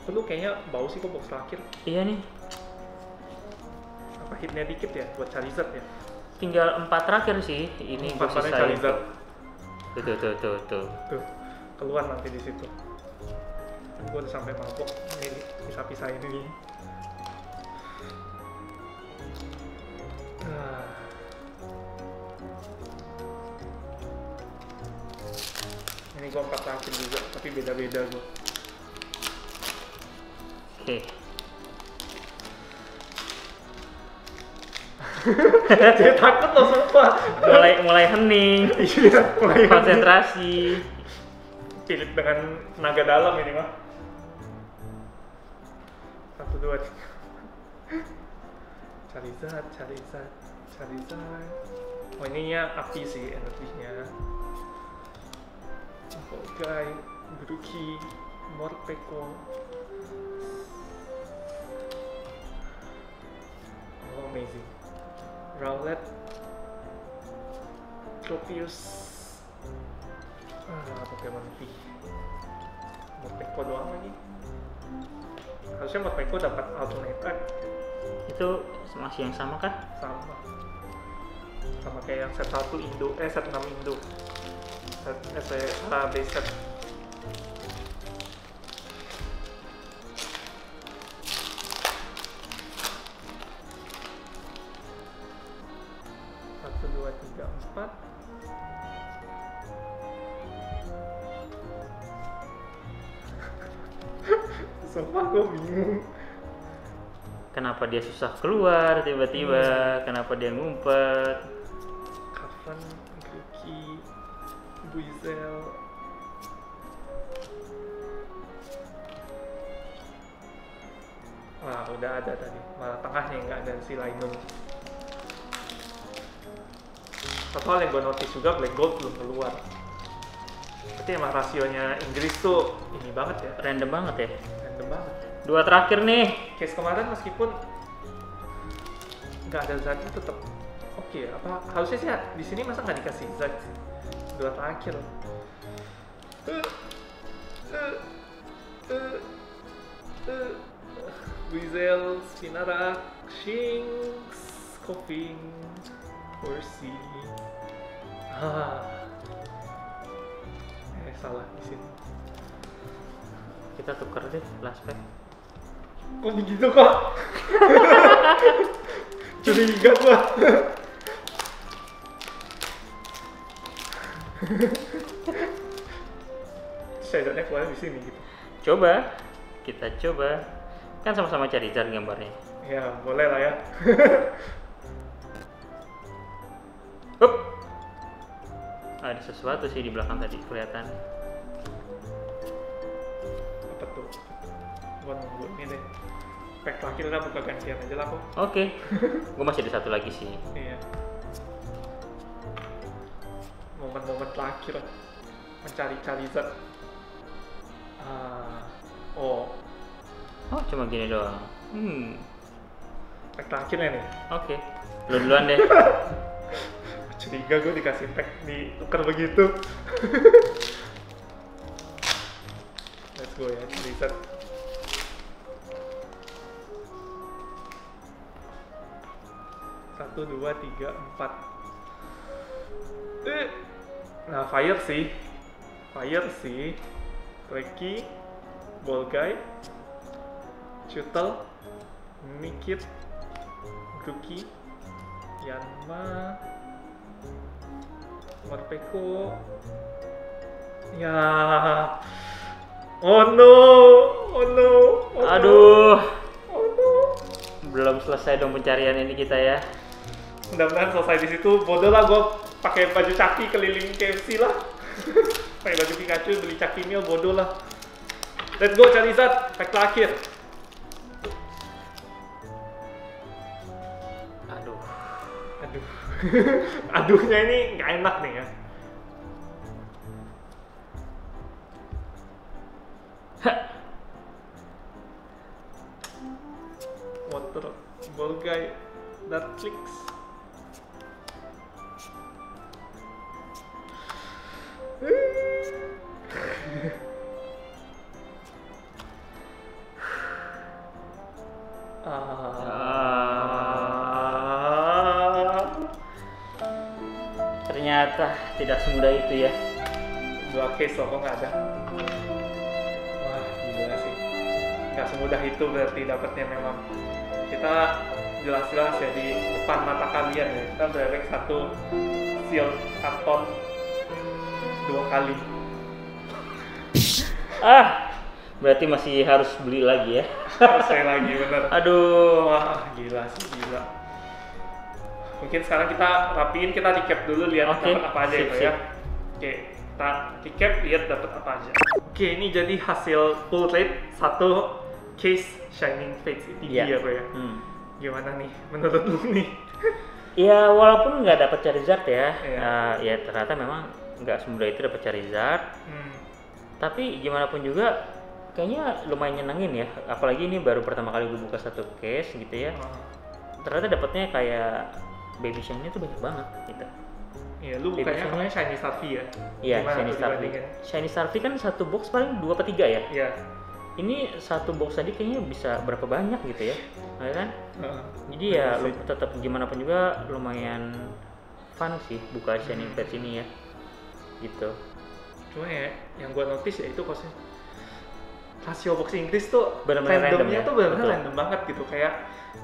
Perlu kayaknya bau sih kok box terakhir. Iya nih. Apa hitnya dikit ya buat Charizard ya? Tinggal 4 terakhir sih. Ini gue Pasarnya sisain. Charizard. Tuh. Tuh, keluar nanti di situ. Gue udah sampai mabok ini pisah-pisahin ini. Ini gue 4 terakhir juga, tapi beda-beda gue. Oke. Dia takut loh sumpah. mulai hening. Iya, mulai Konsentrasi. Pilih dengan tenaga dalam ini mah. 1, 2, 3. Charizard. Oh ininya api sih energinya. Guy, Grookey, Morpeko. Oh amazing. Rowlet, Tropius, Pokemon V. Morpeko doang lagi. Harusnya Morpeko dapat alternate pack. Itu masih yang sama kah? Sama kayak yang set 1 Indo, set 6 Indo. Set base set. Sumpah gue bingung. Kenapa dia susah keluar tiba-tiba? Kenapa dia ngumpet? Kapan Grookey, Buizel. Wah udah ada tadi, malah tengahnya nggak ada si Lainon. Satu hal yang gue notice juga, Black Gold belum keluar. Berarti emang rasionya Inggris tuh ini banget ya, Random banget ya. random banget. 2 terakhir nih. Case kemarin meskipun nggak ada Zard tetap oke ya. Apa harusnya sih di sini masa nggak dikasih Zard sih? 2 terakhir. Buizel, Spinarak, Shinx, Koffing, Percy. Salah di sini. Kita tuker deh last pack. Kok begitu kok? Curiga gua. Shadownya keluar di sini gitu. Kita coba. Kan sama-sama Charizard gambarnya. Ya, boleh lah ya. Hup. Ada sesuatu sih di belakang tadi kelihatan. Apa tuh? Gua nunggu ini deh. Pack terakhir udah buka gantian aja lah kok. Oke. Gue masih ada satu lagi sih. Iya. Momen-momen terakhir mencari Charizard. Oh, cuma gini doang. pack terakhirnya nih. Oke. Lu duluan deh. Curiga gue dikasih pack ditukar begitu. Let's go ya, Charizard. Satu, dua, tiga, empat. Nah, Fire sih. Reki, Bolgai, Chutel, Mikit, Grookey, Yanma, Morpeko. Ya. Oh no. Aduh. Oh no. Belum selesai dong pencarian ini kita ya. Mudah-mudahan selesai di situ. Bodoh lah gue pakai baju Chucky keliling KFC lah. Pakai baju Pikachu beli Chucky meal, bodoh lah. Let's go Charizard, pack terakhir. Aduh. Aduhnya ini nggak enak nih ya. Water, Bolgai, Dartrix. Ternyata tidak semudah itu ya. 2 case loh, kok nggak ada? Wah, gila sih. Nggak semudah itu berarti dapatnya memang. Kita jelas-jelas ya di depan mata kalian ya. Kita direct 1 seal karton 2 kali. Berarti masih harus beli lagi ya. Saya lagi bener. Aduh. Wah, gila sih, gila. Mungkin sekarang kita rapiin, kita recap dulu, lihat dapat apa aja itu ya. Oke, kita recap, lihat dapat apa aja. Oke, ini jadi hasil full rate 1 case Shining Fates ETB ya, Bro ya. Gimana nih menurut lu nih? Ya walaupun nggak dapat Charizard ya, ya ternyata memang nggak semudah itu dapat Charizard. Tapi gimana pun juga kayaknya lumayan nyenengin ya, apalagi ini baru pertama kali gue buka 1 case gitu ya. Ternyata dapatnya kayak baby shiny tuh banyak banget gitu. Iya, lu bukanya namanya Shiny Starfy ya? Iya, Shiny Starfy. Shiny Starfy kan 1 box paling 2 atau 3 ya? Iya. Ini 1 box tadi kayaknya bisa berapa banyak gitu ya, ya kan? Jadi ya tetap gimana pun juga lumayan fun sih buka Shining Fates ini ya, gitu. Cuma ya, yang gua notice ya itu kosnya rasio box Inggris tuh benar-benar randomnya random, tuh benar-benar random banget gitu. Kayak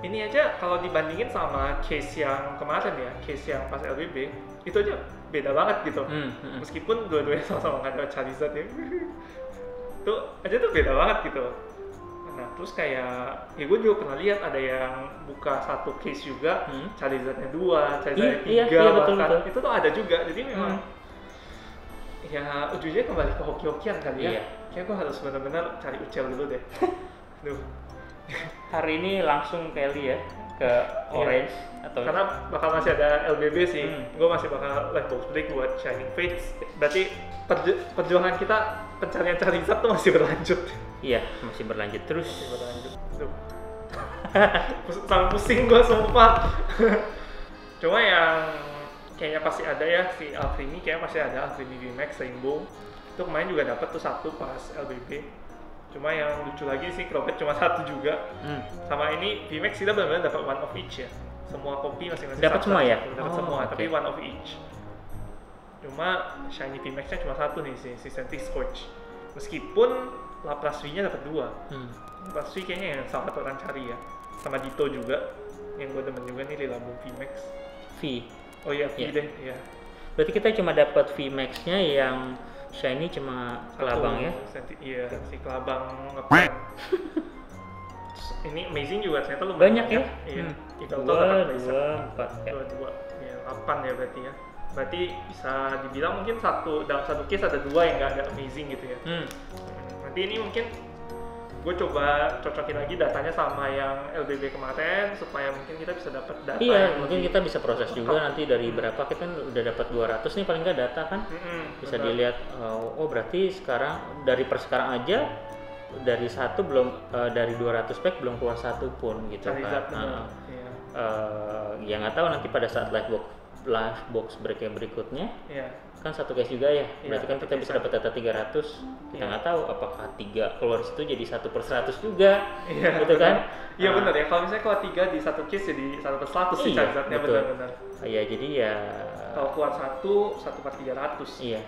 ini aja kalau dibandingin sama case yang kemarin ya, case yang pas LBB itu aja beda banget gitu. Meskipun dua-duanya sama-sama nggak ada Charizard ya, itu aja tuh beda banget gitu. Nah terus kayak ya gue juga pernah lihat ada yang buka 1 case juga, Charizardnya 2, Charizardnya 3 bahkan betul. Itu tuh ada juga. Jadi memang ya ujungnya kembali ke hoki-hokian kali ya. Kayak gue harus benar-benar cari ucel dulu deh. Duh. Hari ini langsung Kelly ya ke Orange atau karena bakal masih ada LBB sih. Gue masih bakal live box break buat Shining Fates. Berarti perjuangan kita pencarian Charizard tuh masih berlanjut. Iya, masih berlanjut terus. Masih berlanjut. Duh. Sangat pusing gue sumpah. Cuma yang kayaknya pasti ada ya, si Alcremie kayaknya pasti ada, Alcremie VMAX Rainbow. Itu kemarin juga dapat tuh 1 pas LBB. Cuma yang lucu lagi sih Crobat cuma 1 juga. Sama ini VMAX kita benar-benar dapat 1 of each ya. Semua kopi masing-masing dapat semua ya? Dapat semua, tapi 1 of each. Cuma shiny VMAX-nya cuma 1 nih si Senti Scorch. Meskipun Lapras V-nya dapat 2. Lapras V kayaknya yang salah satu orang cari ya. Sama Ditto juga. Yang gue demen juga nih Lilabum VMAX. V. Oh iya, V deh, ya. Berarti kita cuma dapat VMAX-nya yang shiny cuma kelabang ya? Iya, si kelabang ngepen. Ini amazing juga ternyata lu banyak ya? Iya. Kita 2, 4 ya. 2. Ya, 8 ya berarti ya. Berarti bisa dibilang mungkin dalam satu case ada 2 yang nggak ada amazing gitu ya. Nanti ini mungkin gue coba cocokin lagi datanya sama yang LBB kemarin supaya mungkin kita bisa dapat data. Iya, mungkin kita bisa proses juga nanti dari berapa, kita kan udah dapat 200 nih paling nggak data kan. Bisa dilihat, oh berarti sekarang dari per sekarang aja dari satu belum dari 200 pack belum keluar satu pun gitu Charizard, kan. Ya nggak tahu nanti pada saat live box break yang berikutnya kan satu case juga ya, berarti kan kita bisa dapat data 300, kita nggak tahu apakah 3 keluar situ jadi 1/100 juga, gitu kan? Iya benar ya, kalau misalnya keluar 3 di satu case jadi 1/100 sih Charizardnya, benar-benar. Iya, jadi ya kalau keluar 1/300. Iya.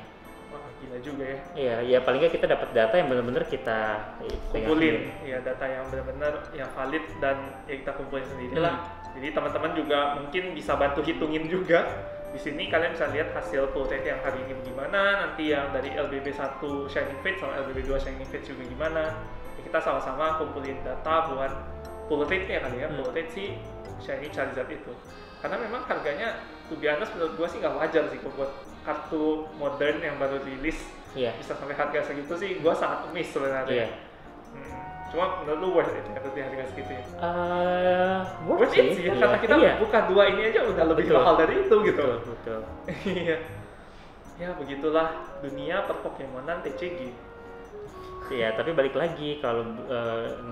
Wah, gila juga ya. Iya, ya paling nggak kita dapat data yang benar-benar kita kumpulin, ya data yang benar-benar yang valid dan ya kita kumpulin sendiri lah. Jadi teman-teman juga mungkin bisa bantu hitungin juga. Di sini kalian bisa lihat hasil pull rate yang hari ini bagaimana, nanti yang dari LBB 1 Shining Fate sama LBB 2 Shining Fate juga gimana. Ya, kita sama-sama kumpulin data buat pull rate-nya kali ya, pull rate si Shiny Charizard itu. Karena memang harganya, to be honest, menurut gua sih nggak wajar sih buat kartu modern yang baru rilis bisa sampai harga segitu sih, gua sangat miss sebenarnya. Cuma menurut lu worth it ya, berarti harga segitu ya? Worth it sih ya, karena kita buka 2 ini aja udah lebih mahal dari itu gitu. Betul. Iya. Ya begitulah dunia per-Pokemonan TCG. Iya, tapi balik lagi kalau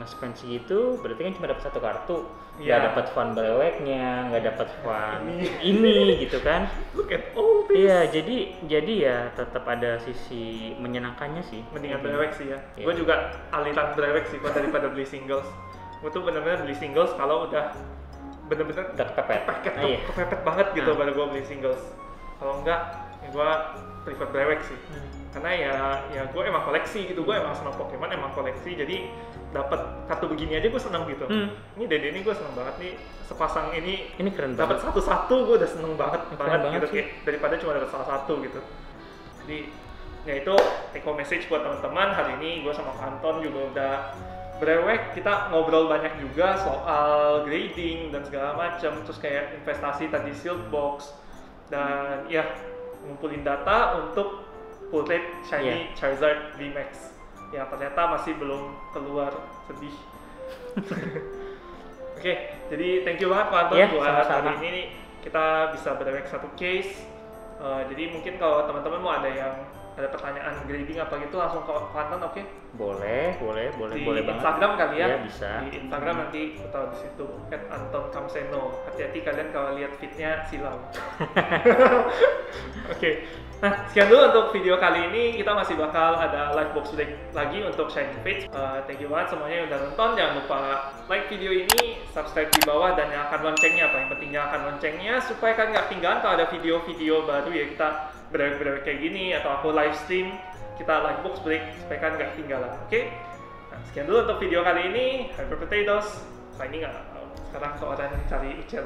nge-spend segitu berarti kan cuma dapat satu kartu, nggak dapat fun breweknya, nggak dapat fun ini gitu kan. Look at all this. Iya, jadi ya tetap ada sisi menyenangkannya sih. Mendingan brewek sih ya. Gue juga aliran brewek sih kok daripada beli singles. Gue tuh benar-benar beli singles kalau udah benar-benar kepepet banget gitu baru gue beli singles. Kalau enggak, ya gue prefer brewek sih. Karena ya gue emang koleksi gitu, gue emang senang Pokemon, emang koleksi, jadi dapat kartu begini aja gue seneng gitu. Ini Dede ini gue seneng banget nih, sepasang ini keren dapat satu-satu gue udah seneng banget gitu kayak daripada cuma dapat salah satu gitu. Jadi ya itu take home message buat teman-teman. Hari ini gue sama Anton juga udah brewek, kita ngobrol banyak juga soal grading dan segala macam, terus kayak investasi tadi Shield Box dan ya ngumpulin data untuk full rate Shiny Charizard VMAX yang ternyata masih belum keluar, sedih. Oke, jadi thank you banget Pak Anton buat hari ini kita bisa brewek satu case. Jadi mungkin kalau teman-teman mau ada pertanyaan grading apa gitu langsung ke Pak Anton, oke? Boleh di banget. Instagram kali ya? Iya, bisa. Di Instagram nanti aku tahu di situ @AntonKamseno. Hati-hati kalian kalau lihat feed-nya silau. Oke. Nah, sekian dulu untuk video kali ini. Kita masih bakal ada live box break lagi untuk Shining Fates. Thank you banget semuanya yang udah nonton. Jangan lupa like video ini, subscribe di bawah, dan nyalakan loncengnya. Paling penting nyalakan loncengnya supaya kalian nggak ketinggalan kalau ada video-video baru ya kita brewek kayak gini, atau aku live stream kita live box break supaya kalian nggak ketinggalan. Oke? Nah, sekian dulu untuk video kali ini. Hyper Potatoes signing out. Sekarang ke orang cari Ucel.